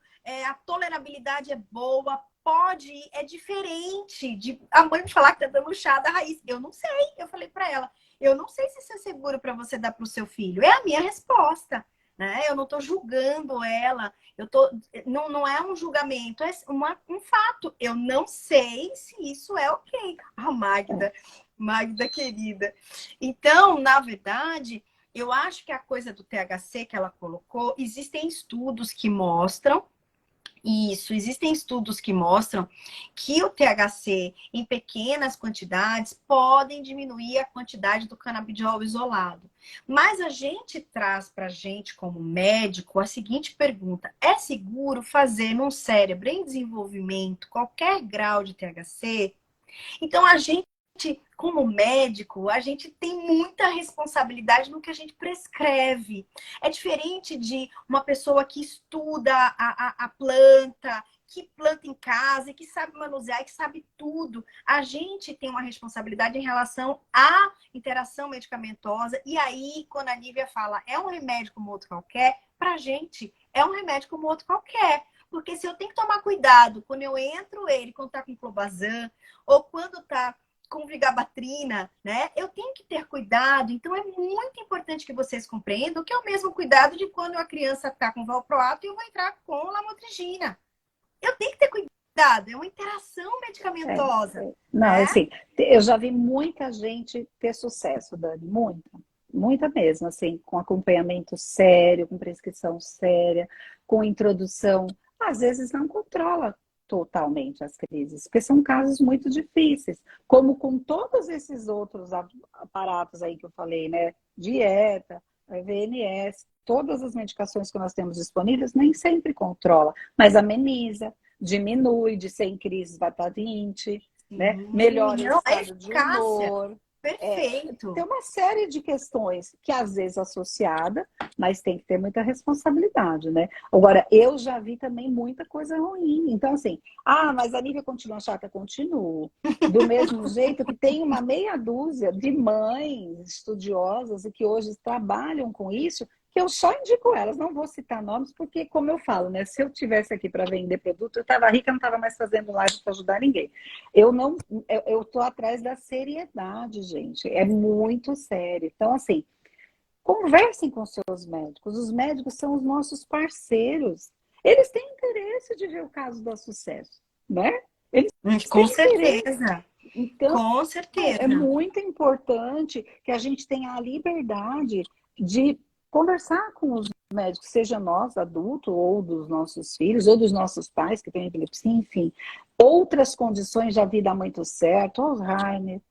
a tolerabilidade é boa, pode ir, é diferente de a mãe falar que tá dando chá da raiz. Eu não sei, eu falei para ela, eu não sei se isso é seguro para você dar para o seu filho. É a minha resposta, né? Eu não estou julgando ela, não é um julgamento, é um fato. Eu não sei se isso é ok. A Magda querida. Então, na verdade, eu acho que a coisa do THC que ela colocou, existem estudos que mostram isso, existem estudos que mostram que o THC em pequenas quantidades podem diminuir a quantidade do canabidiol isolado. Mas a gente traz para a gente, como médico, a seguinte pergunta: é seguro fazer num cérebro em desenvolvimento qualquer grau de THC? Então, a gente, como médico, a gente tem muita responsabilidade no que a gente prescreve. É diferente de uma pessoa que estuda a planta, que planta em casa e que sabe manusear e que sabe tudo. A gente tem uma responsabilidade em relação à interação medicamentosa. E aí, quando a Nívia fala é um remédio como outro qualquer, para a gente é um remédio como outro qualquer. Porque se eu tenho que tomar cuidado quando eu entro ele, quando tá com clobazam, ou quando está com vigabatrina, né? Eu tenho que ter cuidado. Então, é muito importante que vocês compreendam que é o mesmo cuidado de quando a criança está com valproato e eu vou entrar com lamotrigina. Eu tenho que ter cuidado. É uma interação É, medicamentosa, não, né? assim, eu já vi muita gente ter sucesso, Dani, muita, muita mesmo, assim, com acompanhamento sério, com prescrição séria, com introdução, às vezes não controla totalmente as crises, porque são casos muito difíceis, como com todos esses outros aparatos aí que eu falei, né, dieta, VNS, todas as medicações que nós temos disponíveis, nem sempre controla, mas ameniza, diminui de ser em crises batavinte, né? Sim, Melhora o não, é estado de eficácia. humor. Tem Perfeito. uma série de questões que às vezes associada, mas tem que ter muita responsabilidade, né? Agora, eu já vi também muita coisa ruim. Então, assim, mas a Nívia continua chata? Continua. Do mesmo jeito que tem uma meia dúzia de mães estudiosas e que hoje trabalham com isso, que eu só indico elas, não vou citar nomes, porque, como eu falo, né? Se eu tivesse aqui para vender produto, eu estava rica, não estava mais fazendo live para ajudar ninguém. Eu tô atrás da seriedade, gente. É muito sério. Então, assim, conversem com seus médicos. Os médicos são os nossos parceiros. Eles têm interesse de ver o caso dar sucesso, né? Eles Com têm interesse. certeza. Então, Com é certeza. muito importante que a gente tenha a liberdade de conversar com os médicos, seja nós, adultos, ou dos nossos filhos, ou dos nossos pais que têm epilepsia, enfim. Outras condições já vi dar muito certo, Alzheimer,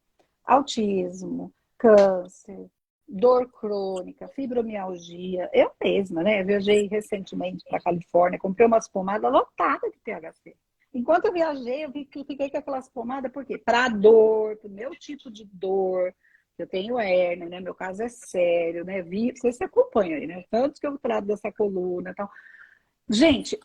autismo, câncer, dor crônica, fibromialgia. Eu mesma, né? Viajei recentemente para a Califórnia, comprei umas pomadas lotadas de THC. Enquanto eu viajei, eu fiquei com aquelas pomadas, por quê? Para dor, para o meu tipo de dor. Eu tenho hérnia, né? Meu caso é sério, né? Você se acompanha aí, né? Tanto que eu trato dessa coluna e tal. Gente,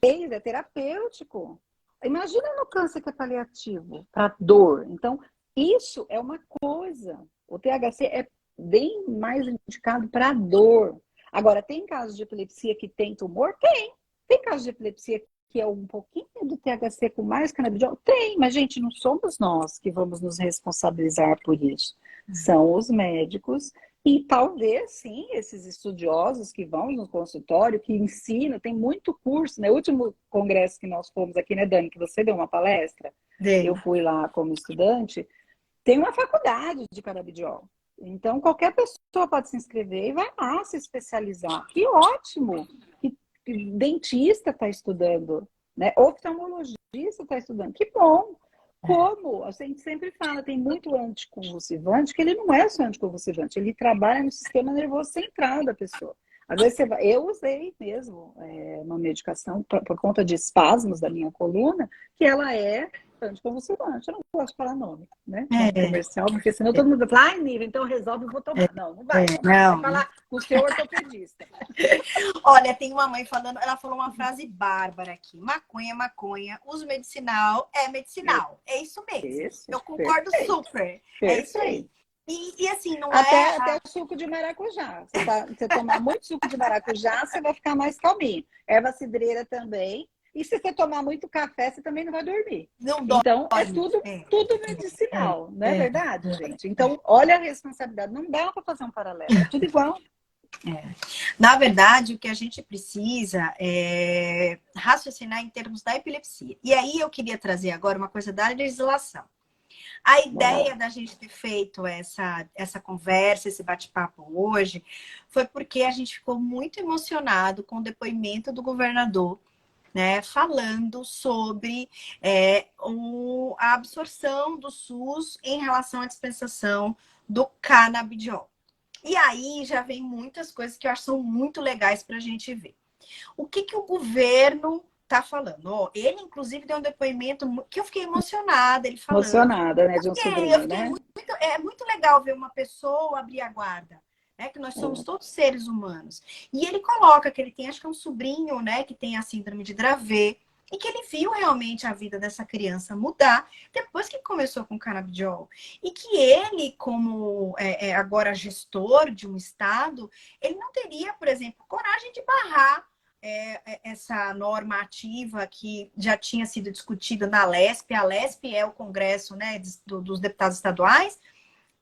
é terapêutico. Imagina no câncer que é paliativo, para dor. Então, isso é uma coisa. O THC é bem mais indicado para dor. Agora, tem casos de epilepsia que tem tumor? Tem. Tem casos de epilepsia que é um pouquinho do THC com mais canabidiol? Tem, mas, gente, não somos nós que vamos nos responsabilizar por isso. São os médicos e talvez, sim, esses estudiosos que vão no consultório, que ensinam, tem muito curso, né? O último congresso que nós fomos aqui, né, Dani, que você deu uma palestra, eu Dei. fui lá como estudante, tem uma faculdade de canabidiol. Então, qualquer pessoa pode se inscrever e vai lá se especializar. Que ótimo! Que dentista está estudando, né? Oftalmologista está estudando. Que bom! Como? A gente sempre fala, tem muito anticonvulsivante, que ele não é só anticonvulsivante, ele trabalha no sistema nervoso central da pessoa. Às vezes eu usei mesmo uma medicação por conta de espasmos da minha coluna, que ela é anticonvulsivante. Eu não gosto de falar nome, né? Nome comercial, porque senão todo mundo vai falar, ai, Nívia, então resolve, eu vou tomar. Não, não vai tomar. Não. Vai falar com o seu ortopedista. Olha, tem uma mãe falando, ela falou uma frase bárbara aqui. Maconha é maconha, uso medicinal é medicinal. É isso mesmo. Isso, eu concordo super. É isso aí. E assim, não até suco de maracujá. Você tomar muito suco de maracujá, você vai ficar mais calminho. Erva cidreira também. E se você tomar muito café, você também não vai dormir. Não então, é tudo medicinal, não é verdade, gente? Então, olha a responsabilidade. Não dá para fazer um paralelo. É tudo igual. Na verdade, o que a gente precisa é raciocinar em termos da epilepsia. E aí eu queria trazer agora uma coisa da legislação. A ideia da gente ter feito essa conversa, esse bate-papo hoje, foi porque a gente ficou muito emocionado com o depoimento do governador, né, falando sobre a absorção do SUS em relação à dispensação do canabidiol. E aí já vem muitas coisas que eu acho que são muito legais para a gente ver. O que o governo está falando? Ele, inclusive, deu um depoimento que eu fiquei emocionada. Ele falando. Emocionada, né? De um sobrinho, né? É muito legal ver uma pessoa abrir a guarda, né? Que nós somos todos seres humanos. E ele coloca que ele tem, acho que é um sobrinho, né? Que tem a síndrome de Dravet. E que ele viu realmente a vida dessa criança mudar depois que começou com canabidiol. E que ele, como agora gestor de um estado, ele não teria, por exemplo, coragem de barrar essa normativa que já tinha sido discutida na LESP. A LESP é o Congresso, né, dos Deputados Estaduais,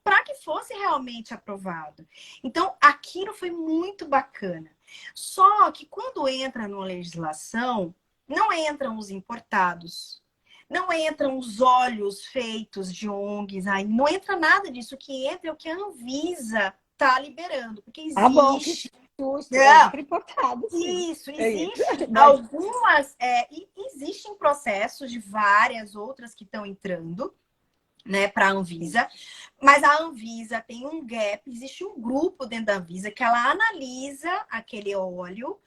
para que fosse realmente aprovado. Então, aquilo foi muito bacana. Só que quando entra numa legislação, não entram os importados, não entram os óleos feitos de ONGs, aí não entra nada disso. O que entra é o que a Anvisa está liberando, porque existe... sempre importado, sim. Isso, existem algumas... existem processos de várias outras que estão entrando, né, para a Anvisa, mas a Anvisa tem um gap, existe um grupo dentro da Anvisa que ela analisa aquele óleo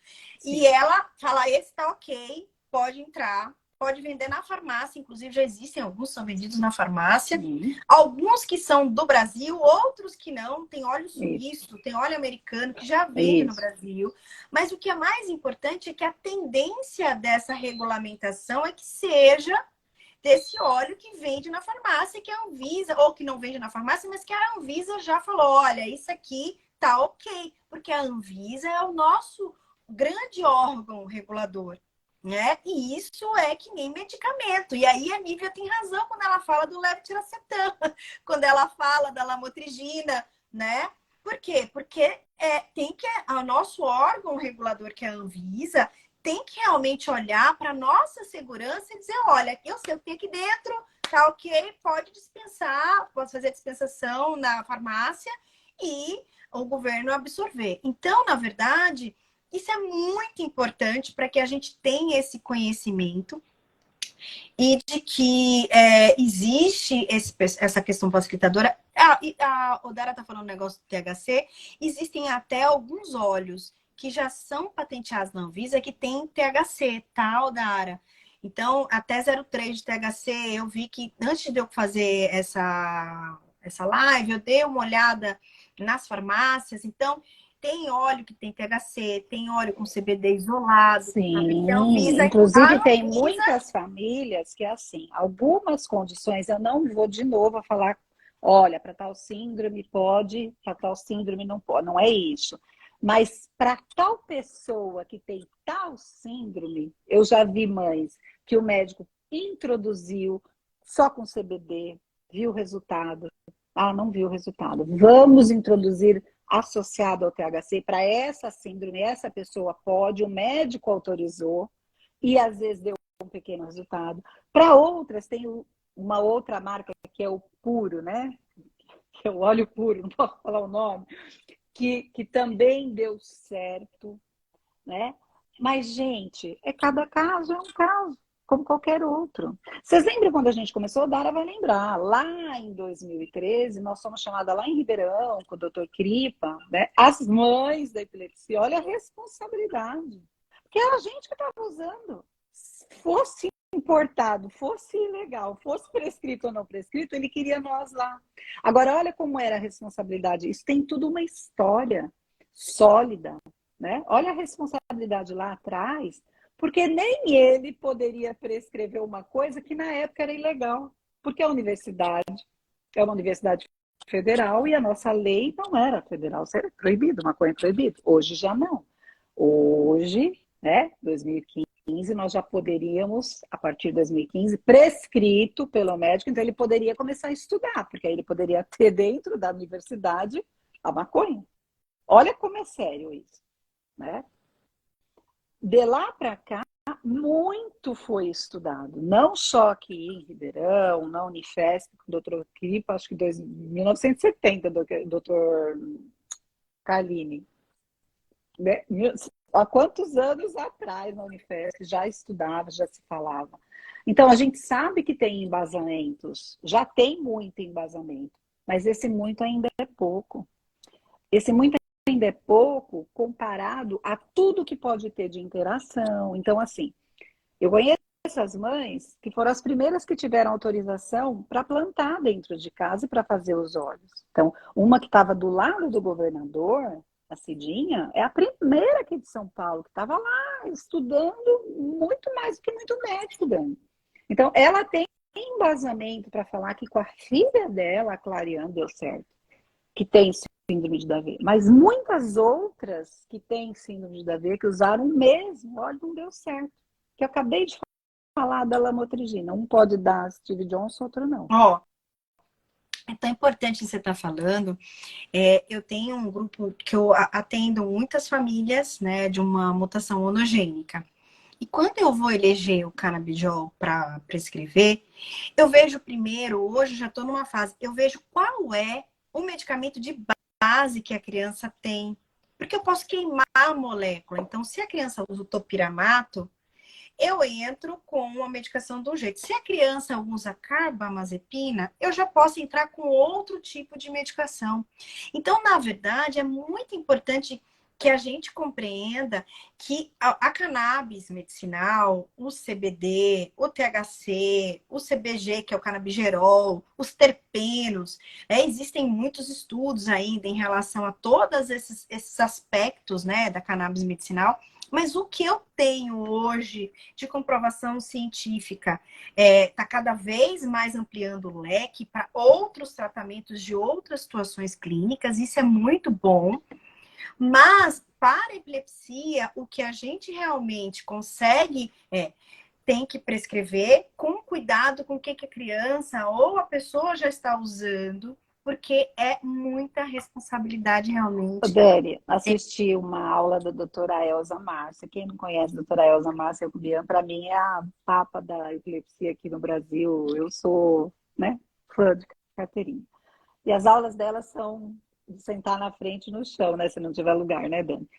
e ela fala, esse tá ok, pode entrar, pode vender na farmácia, inclusive já existem alguns que são vendidos na farmácia, alguns que são do Brasil, outros que não, tem óleo suíço, tem óleo americano que já vende no Brasil, mas o que é mais importante é que a tendência dessa regulamentação é que seja desse óleo que vende na farmácia, que a Anvisa, ou que não vende na farmácia, mas que a Anvisa já falou, olha, isso aqui tá ok, porque a Anvisa é o nosso grande órgão regulador, né? E isso é que nem medicamento. E aí a Nívia tem razão quando ela fala do levetiracetam, quando ela fala da lamotrigina, né? Por quê? Porque tem que o nosso órgão regulador, que é a Anvisa, tem que realmente olhar para a nossa segurança e dizer, olha, eu sei o que aqui dentro, tá ok, pode dispensar, pode fazer dispensação na farmácia e o governo absorver. Então, na verdade, isso é muito importante para que a gente tenha esse conhecimento e de que existe essa questão facilitadora. A Odara está falando um negócio do THC, existem até alguns óleos que já são patenteados na Anvisa que tem THC, tá, Odara? Então, até 0,3 de THC, eu vi que antes de eu fazer essa live, eu dei uma olhada nas farmácias. Então, tem óleo que tem THC, tem óleo com CBD isolado. Sim, inclusive tem muitas famílias que, assim, algumas condições, eu não vou de novo falar, olha, para tal síndrome pode, para tal síndrome não pode, não é isso. Mas para tal pessoa que tem tal síndrome, eu já vi mães que o médico introduziu só com CBD, viu o resultado. Ah, não viu o resultado. Vamos introduzir associado ao THC para essa síndrome, essa pessoa pode, o médico autorizou e às vezes deu um pequeno resultado. Para outras, tem uma outra marca que é o puro, né? que é o óleo puro, não posso falar o nome, que também deu certo, né? Mas, gente, cada caso é um caso, como qualquer outro. Vocês lembram quando a gente começou? A Dara vai lembrar. Lá em 2013, nós fomos chamadas lá em Ribeirão, com o doutor Cripa, né? As mães da epilepsia. Olha a responsabilidade. Porque era a gente que estava usando. Fosse importado, fosse ilegal, fosse prescrito ou não prescrito, ele queria nós lá. Agora, olha como era a responsabilidade. Isso tem tudo uma história sólida, né? Olha a responsabilidade lá atrás, porque nem ele poderia prescrever uma coisa que na época era ilegal, porque a universidade é uma universidade federal e a nossa lei não era federal, isso era proibido, maconha é proibido. Hoje já não. Hoje, né, 2015, nós já poderíamos, a partir de 2015, prescrito pelo médico, então ele poderia começar a estudar, porque aí ele poderia ter dentro da universidade a maconha. Olha como é sério isso, né? De lá para cá, muito foi estudado, não só aqui em Ribeirão, na Unifesp, com o doutor Cripa, acho que em 1970, doutor Carline. Né? Há quantos anos atrás na Unifesp já estudava, já se falava. Então, a gente sabe que tem embasamentos, já tem muito embasamento, mas esse muito ainda é pouco. Esse muito ainda é pouco comparado a tudo que pode ter de interação. Então, assim, eu conheço essas mães que foram as primeiras que tiveram autorização para plantar dentro de casa e para fazer os olhos. Então, uma que estava do lado do governador, a Cidinha, é a primeira aqui de São Paulo, que estava lá estudando muito mais do que muito médico, Dani. Então, ela tem embasamento para falar que com a filha dela, a Clariane, deu certo, que tem síndrome de Dravet. Mas muitas outras que têm síndrome de Dravet, que usaram o mesmo, olha, não deu certo. Que eu acabei de falar da lamotrigina. Um pode dar Steve Johnson, outro não. Ó, é tão importante você estar falando. Eu tenho um grupo que eu atendo muitas famílias, né, de uma mutação monogênica. E quando eu vou eleger o canabidiol para prescrever, eu vejo primeiro, hoje já estou numa fase, eu vejo qual é o medicamento de base que a criança tem. Porque eu posso queimar a molécula. Então, se a criança usa o topiramato, eu entro com uma medicação de um jeito. Se a criança usa carbamazepina, eu já posso entrar com outro tipo de medicação. Então, na verdade, é muito importante que a gente compreenda que a cannabis medicinal, o CBD, o THC, o CBG, que é o canabigerol, os terpenos, existem muitos estudos ainda em relação a todos esses aspectos, né, da cannabis medicinal. Mas o que eu tenho hoje de comprovação científica está cada vez mais ampliando o leque para outros tratamentos de outras situações clínicas. Isso é muito bom. Mas para a epilepsia, o que a gente realmente consegue tem que prescrever com cuidado com o que a criança ou a pessoa já está usando, porque é muita responsabilidade realmente. Dani, assisti uma aula da doutora Elza Márcia. Quem não conhece a doutora Elza Márcia Cubian, para mim é a papa da epilepsia aqui no Brasil. Eu sou, né, fã de carteirinha. E as aulas dela são de sentar na frente no chão, né, se não tiver lugar, né, Dani?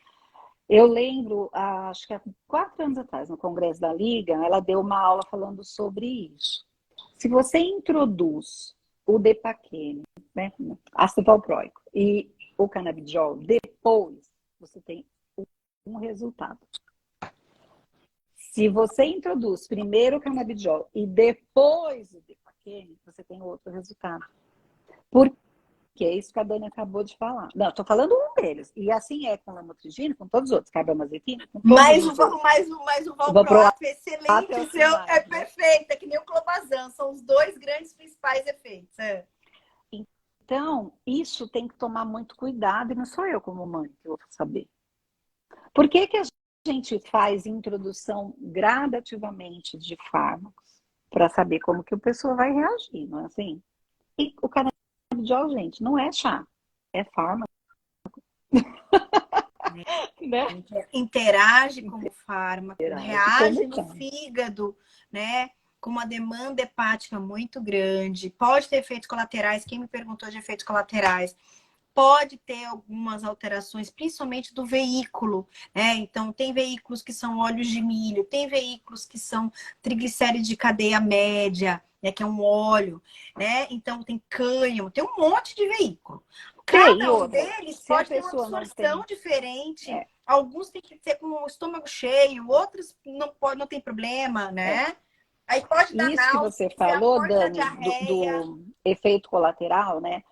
Eu lembro, acho que há 4 anos atrás, no Congresso da Liga, ela deu uma aula falando sobre isso. Se você introduz o Depaquene, né, ácido valproico, e o canabidiol, depois você tem um resultado. Se você introduz primeiro o canabidiol e depois o Depaquene, você tem outro resultado. Por que é isso que a Dani acabou de falar. Não, estou falando um deles. E assim é com lamotrigina, com todos os outros, carbamazepina, com todos mas os outros. o valproato é excelente, é perfeito, é que nem o clobazam, são os dois grandes principais efeitos. Então, isso tem que tomar muito cuidado, e não sou eu como mãe que vou saber. Por que a gente faz introdução gradativamente de fármacos? Para saber como que a pessoa vai reagir, não é assim? E o canabidiol, gente, não é chá, é fármaco. Né? Interage como fármaco, reage no fígado, né? com uma demanda hepática muito grande, pode ter efeitos colaterais. Quem me perguntou de efeitos colaterais, pode ter algumas alterações, principalmente do veículo, né? Então, tem veículos que são óleos de milho, tem veículos que são triglicérides de cadeia média, né? Que é um óleo, né? Então, tem cânhamo, tem um monte de veículo. E Cada um outra, deles se a pode ter uma pessoa não absorção tem. diferente. É, Alguns têm que ser com o estômago cheio, outros não pode, não tem problema, é. né? Aí pode dar Isso que náusea, você falou, pode dar Dani, diarreia. do efeito colateral, né?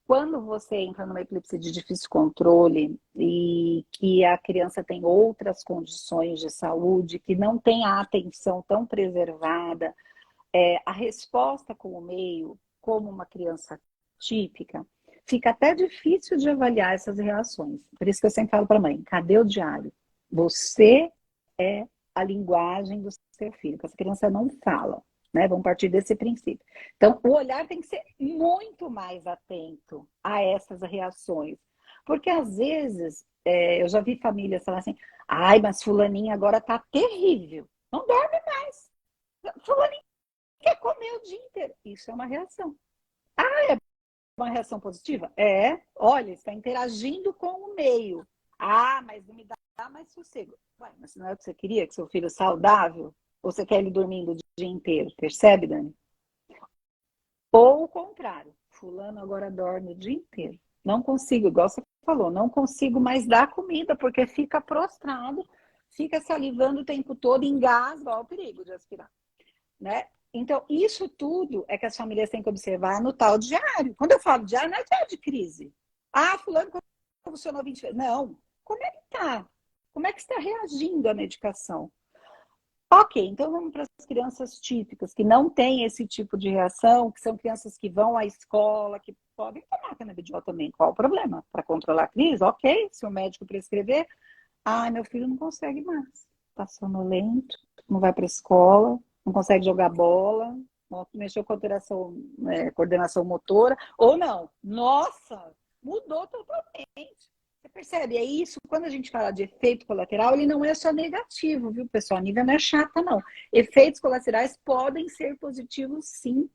Quando você entra numa epilepsia de difícil controle e que a criança tem outras condições de saúde, que não tem a atenção tão preservada, a resposta com o meio, como uma criança típica, fica até difícil de avaliar essas reações. Por isso que eu sempre falo para a mãe, cadê o diário? Você é a linguagem do seu filho, que essa criança não fala, né? Vamos partir desse princípio. Então, o olhar tem que ser muito mais atento a essas reações. Porque, às vezes, eu já vi famílias falar assim, ai, mas fulaninha agora tá terrível, não dorme mais. Fulaninha quer comer o dia inteiro. Isso é uma reação. Uma reação positiva? Olha, está interagindo com o meio. Ah, mas não me dá mais sossego. Ué, mas não é o que você queria, que seu filho saudável? Ou você quer ele dormindo o dia inteiro? Percebe, Dani? Ou o contrário. Fulano agora dorme o dia inteiro. Não consigo, igual você falou, não consigo mais dar comida, porque fica prostrado, fica salivando o tempo todo, engasga, ó, o perigo de aspirar, né? Então, isso tudo é que as famílias têm que observar no tal diário. Quando eu falo diário, não é diário de crise. Ah, fulano funcionou 20 vezes. Não. Como é que está? Como é que está reagindo à medicação? Ok, então vamos para as crianças típicas, que não têm esse tipo de reação, que são crianças que vão à escola, que podem tomar canabidiol também. Qual o problema? Para controlar a crise? Ok, se o médico prescrever. Ah, meu filho não consegue mais. Está sonolento, não vai para a escola, não consegue jogar bola, mexeu com coordenação motora, ou não. Nossa, mudou totalmente. Você percebe? É isso, quando a gente fala de efeito colateral, ele não é só negativo, viu, pessoal? A Nívia não é chata, não. Efeitos colaterais podem ser positivos, sim.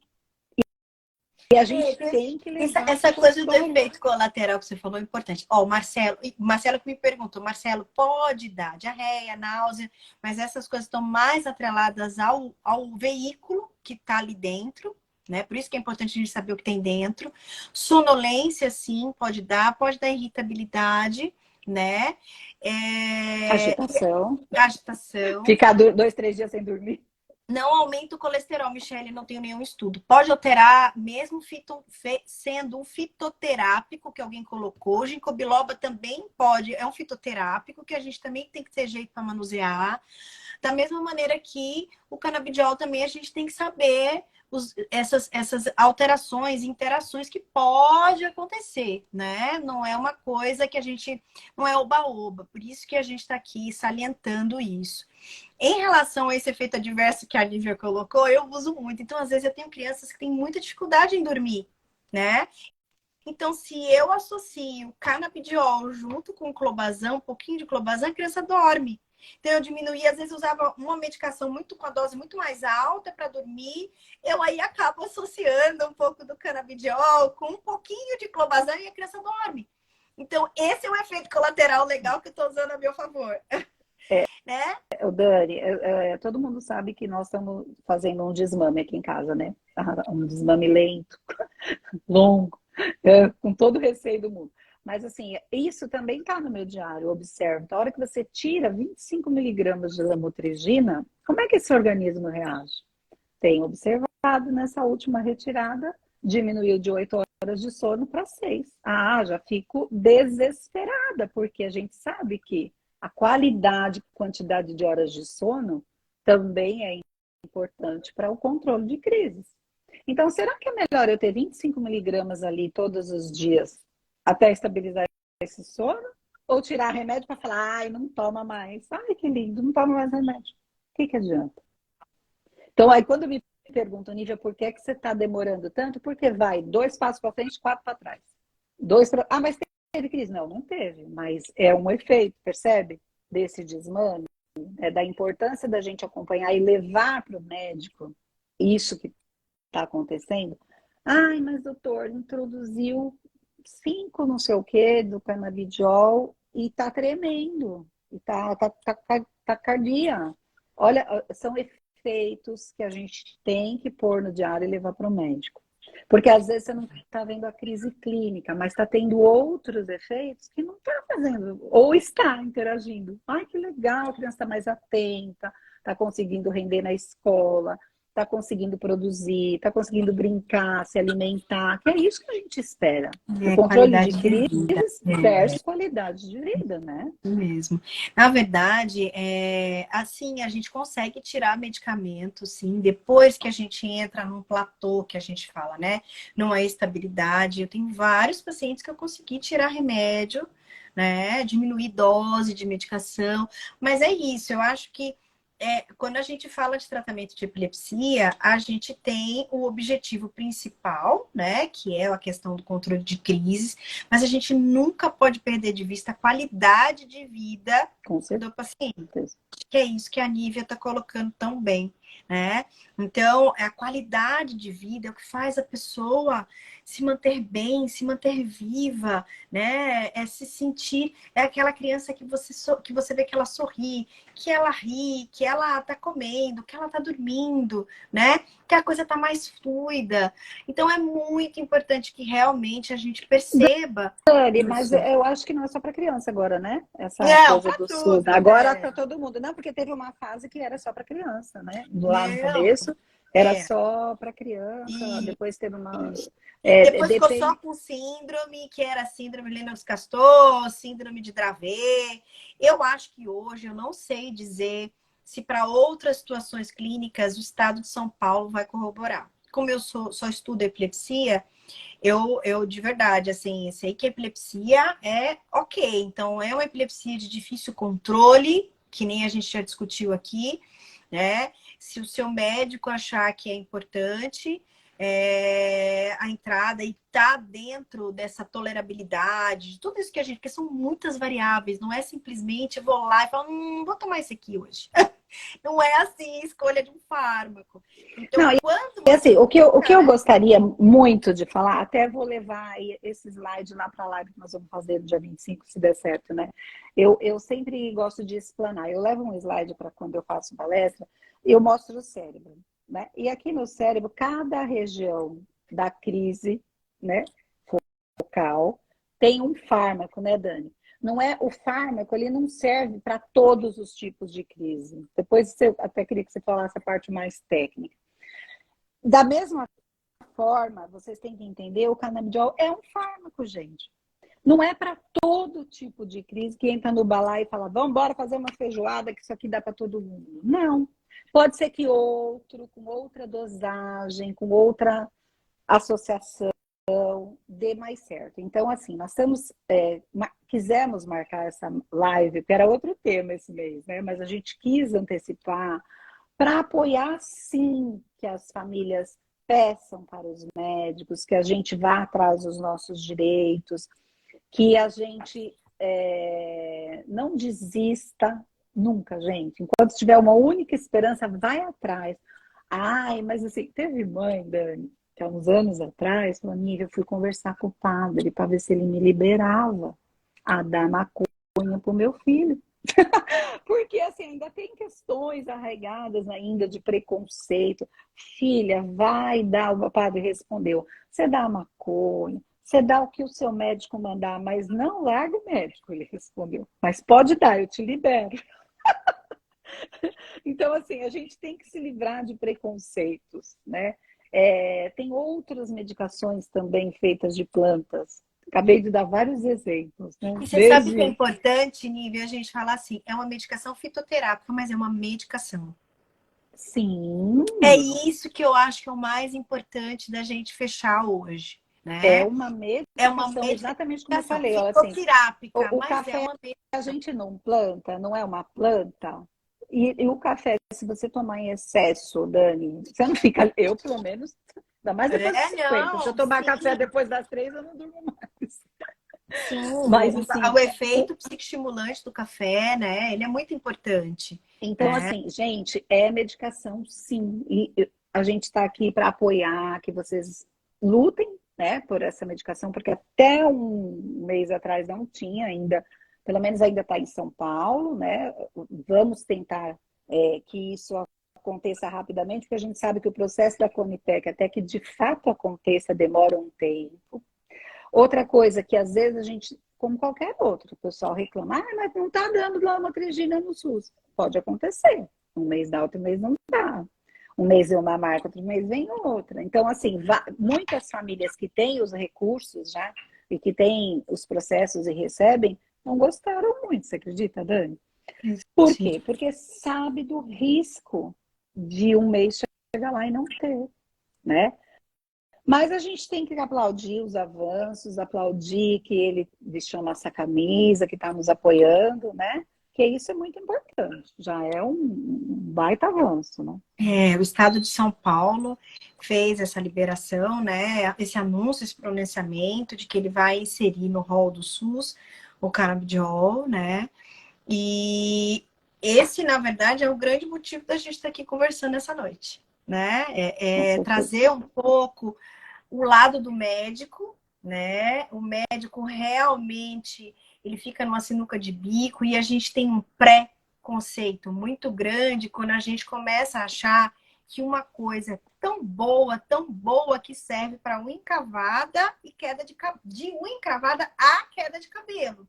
E a gente tem que levar Essa para o coisa do consultório. efeito colateral que você falou é importante. Ó, o Marcelo que me perguntou, Marcelo, pode dar diarreia, náusea, mas essas coisas estão mais atreladas ao veículo que está ali dentro, né? Por isso que é importante a gente saber o que tem dentro. Sonolência, sim, pode dar irritabilidade, né? Agitação. Agitação. Ficar 2, 3 dias sem dormir. Não aumenta o colesterol, Michele, não tenho nenhum estudo. Pode alterar, mesmo sendo um fitoterápico que alguém colocou. Ginkgo biloba também pode, é um fitoterápico que a gente também tem que ter jeito para manusear. Da mesma maneira que o canabidiol também a gente tem que saber essas alterações, interações que pode acontecer, né? Não é uma coisa que a gente, não é oba-oba. Por isso que a gente está aqui salientando isso. Em relação a esse efeito adverso que a Lívia colocou, eu uso muito. Então, às vezes, eu tenho crianças que têm muita dificuldade em dormir, né? Então, se eu associo canabidiol junto com clobazam, um pouquinho de clobazam, a criança dorme. Então, eu diminuí, às vezes usava uma medicação muito com a dose muito mais alta para dormir. Eu aí acabo associando um pouco do canabidiol com um pouquinho de clobazam e a criança dorme. Então, esse é um efeito colateral legal que eu estou usando a meu favor, né? O Dani, todo mundo sabe que nós estamos fazendo um desmame aqui em casa, né? Um desmame lento, longo, com todo o receio do mundo. Mas, assim, isso também está no meu diário, observo. Na hora que você tira 25 miligramas de lamotrigina, como é que esse organismo reage? Tenho observado nessa última retirada, diminuiu de 8 horas de sono para 6. Ah, já fico desesperada, porque a gente sabe que a qualidade, quantidade de horas de sono também é importante para o controle de crises. Então, será que é melhor eu ter 25 miligramas ali todos os dias até estabilizar esse sono? Ou tirar remédio para falar, ai, não toma mais. Ai, que lindo, não toma mais remédio. O que adianta? Então, aí quando me perguntam, Nívia, por que você está demorando tanto? Porque vai 2 passos para frente, 4 para trás. Mas teve crise? Não, não teve. Mas é um efeito, percebe? Desse desmame. Da importância da gente acompanhar e levar para o médico isso que está acontecendo. Ai, mas doutor, introduziu 5 não sei o que do canabidiol e tá tremendo. E tá cardia. Olha, são efeitos que a gente tem que pôr no diário e levar para o médico. Porque às vezes você não está vendo a crise clínica, mas está tendo outros efeitos que não está fazendo, ou está interagindo. Ai, que legal, a criança está mais atenta, está conseguindo render na escola, está conseguindo produzir, está conseguindo brincar, se alimentar, que é isso que a gente espera. O É controle de qualidade de crise vida. versus qualidade de vida, né? Mesmo. Na verdade, assim, a gente consegue tirar medicamento, sim, depois que a gente entra num platô, que a gente fala, né? Numa estabilidade. Eu tenho vários pacientes que eu consegui tirar remédio, né? Diminuir dose de medicação. Mas é isso, eu acho que quando a gente fala de tratamento de epilepsia, a gente tem o objetivo principal, né? Que é a questão do controle de crises, mas a gente nunca pode perder de vista a qualidade de vida Com do paciente. certeza. Que é isso que a Nívia está colocando tão bem, né? Então, a qualidade de vida é o que faz a pessoa se manter bem, se manter viva, né? É se sentir, é aquela criança que você vê que ela sorri, que ela ri, que ela tá comendo, que ela tá dormindo, né? Que a coisa tá mais fluida. Então, é muito importante que realmente a gente perceba Dani, mas isso. eu acho que não é só para criança agora, né? Essa Não, coisa para do SUS. tudo, Agora né? para todo mundo. Não, porque teve uma fase que era só para criança, né? Lá no Não, começo era é. só para criança, E depois teve uma. depois ficou só Depende. com síndrome, que era síndrome Lennox-Gastaut, síndrome de Dravet. Eu acho que hoje, eu não sei dizer se para outras situações clínicas o estado de São Paulo vai corroborar. Como eu só estudo epilepsia, eu de verdade, assim, sei que a epilepsia é ok. Então, é uma epilepsia de difícil controle, que nem a gente já discutiu aqui, né? Se o seu médico achar que é importante, a entrada e tá dentro dessa tolerabilidade, de tudo isso que a gente, porque são muitas variáveis, não é simplesmente eu vou lá e falo, vou tomar esse aqui hoje. Não é assim, escolha de um fármaco. Então, Não, quando e você assim, o que indica, eu né? gostaria muito de falar, até vou levar esse slide lá para a live que nós vamos fazer no dia 25, se der certo, né? Eu sempre gosto de explanar. Eu levo um slide para quando eu faço palestra, eu mostro o cérebro, né? E aqui no cérebro, cada região da crise, né, focal, tem um fármaco, né, Dani? Não é o fármaco, ele não serve para todos os tipos de crise. Depois eu até queria que você falasse a parte mais técnica. Da mesma forma, vocês têm que entender, o canabidiol é um fármaco, gente. Não é para todo tipo de crise que entra no balai e fala, vamos embora fazer uma feijoada que isso aqui dá para todo mundo. Não. Pode ser que outro, com outra dosagem, com outra associação, dê mais certo. Então, assim, nós estamos, quisemos marcar essa live, que era outro tema esse mês, né? Mas a gente quis antecipar para apoiar, sim, que as famílias peçam para os médicos, que a gente vá atrás dos nossos direitos, que a gente não desista nunca, gente. Enquanto tiver uma única esperança, vai atrás. Ai, mas assim, teve mãe, Dani, que há uns anos atrás, falou, amiga, eu fui conversar com o padre para ver se ele me liberava a dar maconha para o meu filho. Porque assim, ainda tem questões arraigadas ainda de preconceito. Filha, vai dar, o padre respondeu, você dá a maconha, você dá o que o seu médico mandar, mas não larga o médico, ele respondeu. Mas pode dar, eu te libero. Então, assim, a gente tem que se livrar de preconceitos, né? Tem outras medicações também feitas de plantas. Acabei de dar vários exemplos, né? E você sabe que é Desde. importante, Nívia, a gente falar assim, é uma medicação fitoterápica, mas é uma medicação. Sim, É isso que eu acho que é o mais importante da gente fechar hoje, é né? uma É uma medicação, exatamente como eu medicação falei. Olha, assim, fitoterápica, o mas é café uma a gente não planta, não é uma planta. E o café, se você tomar em excesso, Dani, você não fica, eu pelo menos, ainda mais depois dos 50. Se eu não, tomar café sim, depois das 3, eu não durmo mais. sim, Mas assim, o efeito psicoestimulante do café, né? Ele é muito importante, então né? assim, gente, é medicação sim. E a gente está aqui para apoiar, que vocês lutem, né, por essa medicação, porque até um mês atrás não tinha ainda, pelo menos ainda está em São Paulo, né? Vamos tentar que isso aconteça rapidamente, porque a gente sabe que o processo da Conitec, até que de fato aconteça, demora um tempo. Outra coisa que às vezes a gente, como qualquer outro, o pessoal reclama, mas não está dando lamotrigina no SUS. Pode acontecer. Um mês dá, outro mês não dá. Um mês vem uma marca, outro mês vem outra. Então, assim, muitas famílias que têm os recursos já e que têm os processos e recebem, não gostaram muito, você acredita, Dani? Por Sim. quê? Porque sabe do risco de um mês chegar lá e não ter, né? Mas a gente tem que aplaudir os avanços, aplaudir que ele vestiu nossa camisa, que está nos apoiando, né? Que isso é muito importante. Já é um baita avanço, né? O estado de São Paulo fez essa liberação, né? Esse anúncio, esse pronunciamento de que ele vai inserir no rol do SUS o canabidiol, né? E esse, na verdade, é o grande motivo da gente estar aqui conversando essa noite, né? Trazer um pouco o lado do médico, né? O médico realmente ele fica numa sinuca de bico e a gente tem um pré-conceito muito grande quando a gente começa a achar que uma coisa é tão boa que serve para unha encravada e queda de unha encravada a queda de cabelo.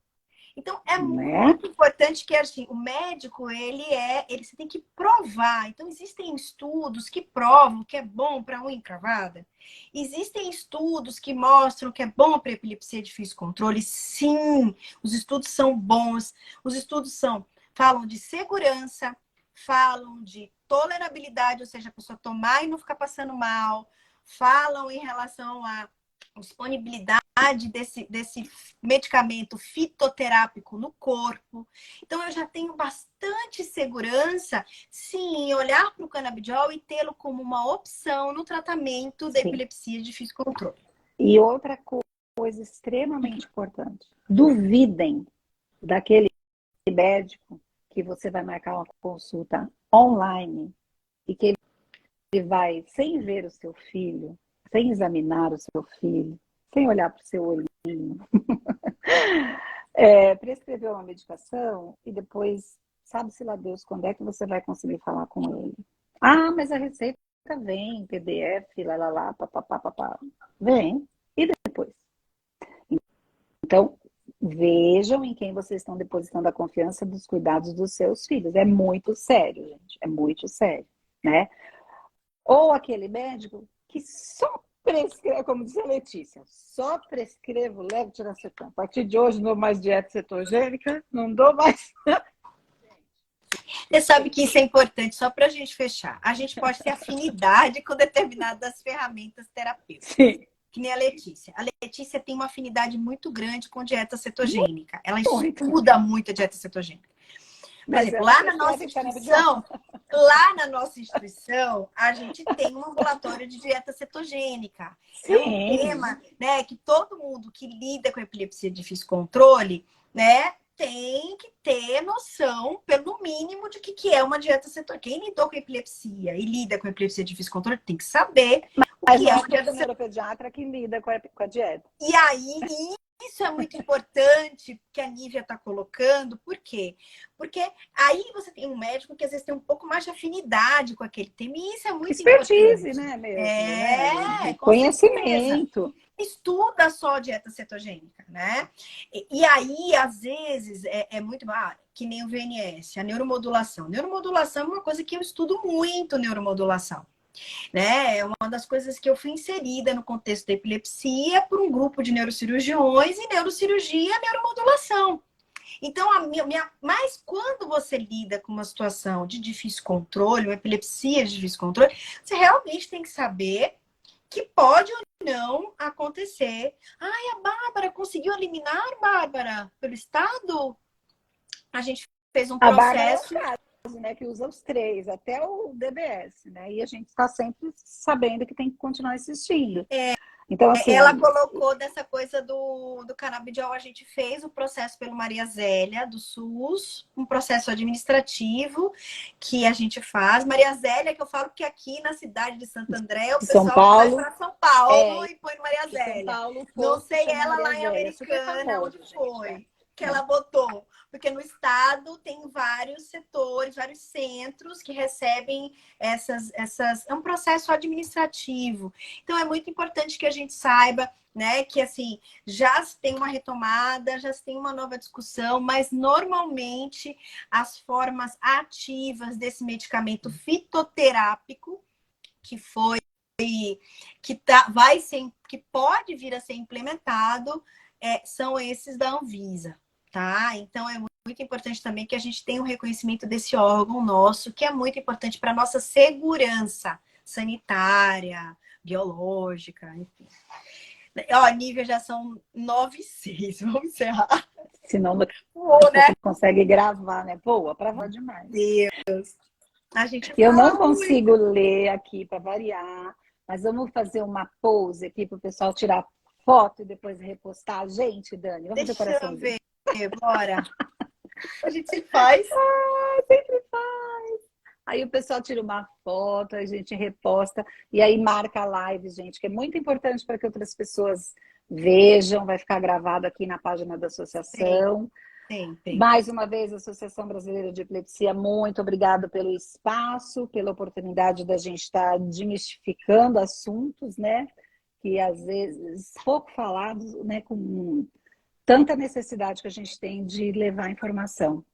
Então, é muito importante que assim, o médico, você tem que provar. Então, existem estudos que provam que é bom para unha encravada. Existem estudos que mostram que é bom para epilepsia de difícil controle. Sim, os estudos são bons. Os estudos falam de segurança, falam de tolerabilidade, ou seja, a pessoa tomar e não ficar passando mal. Falam em relação à disponibilidade desse medicamento fitoterápico no corpo. Então, eu já tenho bastante segurança, sim, em olhar para o canabidiol e tê-lo como uma opção no tratamento da epilepsia de difícil controle. E outra coisa extremamente importante, duvidem daquele médico que você vai marcar uma consulta online e que ele vai, sem ver o seu filho, sem examinar o seu filho, sem olhar para o seu olhinho, prescrever uma medicação e depois, sabe-se lá Deus, quando é que você vai conseguir falar com ele? Ah, mas a receita vem, PDF, lá, papapá. Vem, e depois? Então, vejam em quem vocês estão depositando a confiança dos cuidados dos seus filhos. É muito sério, gente, é muito sério, né? Ou aquele médico que só prescreve, como disse a Letícia, só prescrevo levetiracetam. A partir de hoje, não dou mais dieta cetogênica, não dou mais. Você sabe que isso é importante, só para a gente fechar. A gente pode ter afinidade com determinadas ferramentas terapêuticas. Sim. Que nem a Letícia. A Letícia tem uma afinidade muito grande com dieta cetogênica. Ela estuda muito a dieta cetogênica. Por exemplo, lá na nossa instituição, a gente tem um ambulatório de dieta cetogênica. Sim. É um tema, né, que todo mundo que lida com epilepsia de difícil controle, né, tem que ter noção, pelo mínimo, de que é uma dieta cetogênica. Quem lidou com epilepsia e lida com epilepsia de difícil controle tem que saber o que é uma dieta cetogênica. Neuropediatra que lida com a dieta. E aí, isso é muito importante que a Nívia está colocando. Por quê? Porque aí você tem um médico que às vezes tem um pouco mais de afinidade com aquele tema. E isso é muito Expertise, importante. Né, mesmo? Né? Com conhecimento. Certeza. Estuda só dieta cetogênica, né? E aí, às vezes, é muito... que nem o VNS, a neuromodulação. Neuromodulação é uma coisa que eu estudo muito, neuromodulação. Né? É uma das coisas que eu fui inserida no contexto da epilepsia por um grupo de neurocirurgiões e neurocirurgia e neuromodulação. Então, mas quando você lida com uma situação de difícil controle, uma epilepsia de difícil controle, você realmente tem que saber que pode ou não acontecer. Ai, a Bárbara conseguiu eliminar, Bárbara, pelo Estado? A gente fez um processo... né, que usa os três, até o DBS, né? E a gente está sempre sabendo que tem que continuar assistindo. Então, assim, Ela colocou dessa coisa do canabidiol, a gente fez o processo pelo Maria Zélia, do SUS, um processo administrativo que a gente faz. Maria Zélia, que eu falo que aqui na cidade de Santo André, o de São pessoal vai Paulo, para São Paulo e põe no Maria de São Zélia. Paulo, Não posto sei chama ela Maria lá em Zélia. Super Americana, famoso, onde gente. foi que ela botou. Porque no estado tem vários setores, vários centros que recebem essas. É um processo administrativo. Então é muito importante que a gente saiba, né, que assim, já se tem uma retomada, já se tem uma nova discussão, mas normalmente as formas ativas desse medicamento fitoterápico, que foi, que pode vir a ser implementado, são esses da Anvisa, tá? Então é muito importante também que a gente tenha o reconhecimento desse órgão nosso, que é muito importante para a nossa segurança sanitária, biológica, enfim. Ó, Nívia, já são 9h06, vamos encerrar. Senão daqui Pô, a pouco né? não consegue gravar, né? Boa, para falar demais. Deus. A gente Eu não fala consigo muito. ler aqui para variar, mas vamos fazer uma pose aqui para o pessoal tirar foto e depois repostar. Gente, Dani, vamos fazer Deixa eu coraçãozinho. ver, bora. A gente faz. Sempre faz. Aí o pessoal tira uma foto, a gente reposta e aí marca a live, gente, que é muito importante para que outras pessoas vejam, vai ficar gravado aqui na página da associação. Sempre. Mais uma vez, a Associação Brasileira de Epilepsia, muito obrigada pelo espaço, pela oportunidade da gente estar desmistificando assuntos, né? Que às vezes pouco falados, né? Com tanta necessidade que a gente tem de levar informação.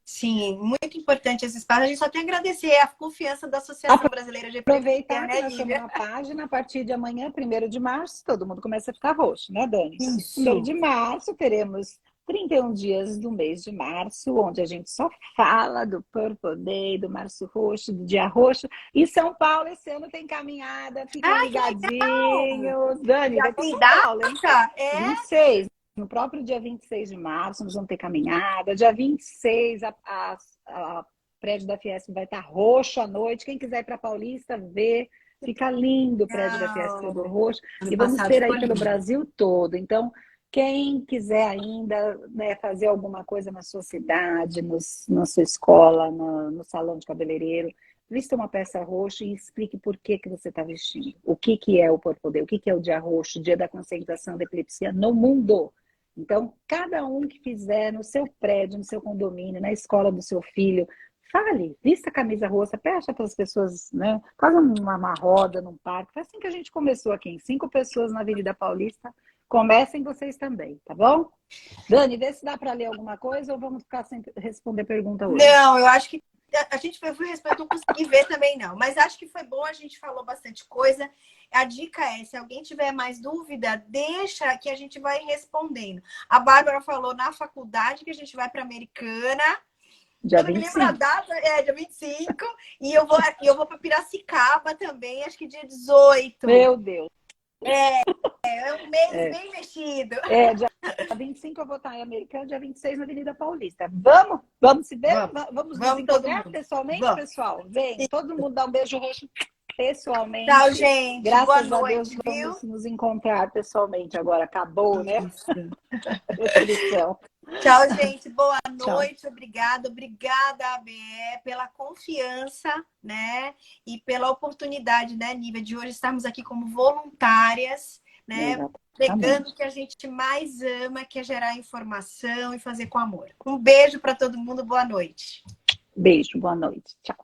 Sim, muito importante esse espaço. A gente só tem a agradecer a confiança da Associação Brasileira de Epilepsia, Aproveitar que né, nós estamos Lívia? na página, a partir de amanhã, 1º de março, todo mundo começa a ficar roxo, né, Dani? 1º de março, teremos 31 dias do mês de março, onde a gente só fala do Purple Day, do Março Roxo, do Dia Roxo. E São Paulo, esse ano tem caminhada, fiquem Ah, que legal! ligadinhos. Dani, Já vai para tem São Paulo, hein? data? 26. No próprio dia 26 de março, nós vamos ter caminhada. Dia 26, a prédio da Fiesp vai estar roxo à noite. Quem quiser ir para Paulista, ver. Fica lindo o prédio da Fiesp todo Legal. roxo. Ano E vamos passado ter aí ficou pelo lindo. Brasil todo. Então, quem quiser ainda, né, fazer alguma coisa na sua cidade, na sua escola, no salão de cabeleireiro, vista uma peça roxa e explique por que você está vestindo. O que é o Purple Day, o que é o Dia Roxo, o Dia da Conscientização da Epilepsia no mundo. Então, cada um que fizer no seu prédio, no seu condomínio, na escola do seu filho, fale, vista a camisa roxa, peça para as pessoas, né? Faz uma roda num parque. Foi assim que a gente começou aqui, em 5 pessoas na Avenida Paulista. Comecem vocês também, tá bom? Dani, vê se dá para ler alguma coisa ou vamos ficar sem responder pergunta hoje. Não, eu acho que a gente foi responder, não consegui ver também, não. Mas acho que foi bom, a gente falou bastante coisa. A dica é, se alguém tiver mais dúvida, deixa que a gente vai respondendo. A Bárbara falou na faculdade que a gente vai para Americana. Dia Eu não me lembro a 25. data, dia 25. E eu vou para Piracicaba também, acho que dia 18. Meu Deus. É um mês bem mexido. Dia 25 eu vou estar em Americana, dia 26 na Avenida Paulista. Vamos? Vamos se ver? Vamos nos Vamos todo encontrar mundo. pessoalmente, Vamos. pessoal? Vem, todo mundo dá um beijo roxo pessoalmente. Tchau, gente. Boa Graças a Deus noite, viu? vamos nos encontrar pessoalmente agora. Acabou, né? Isso. A restrição. Tchau, gente. Boa Tchau. noite. Obrigada, ABE, pela confiança, né? E pela oportunidade, né, Nívia, de hoje estarmos aqui como voluntárias, né? Pegando o que a gente mais ama, que é gerar informação e fazer com amor. Um beijo para todo mundo. Boa noite. Beijo, boa noite. Tchau.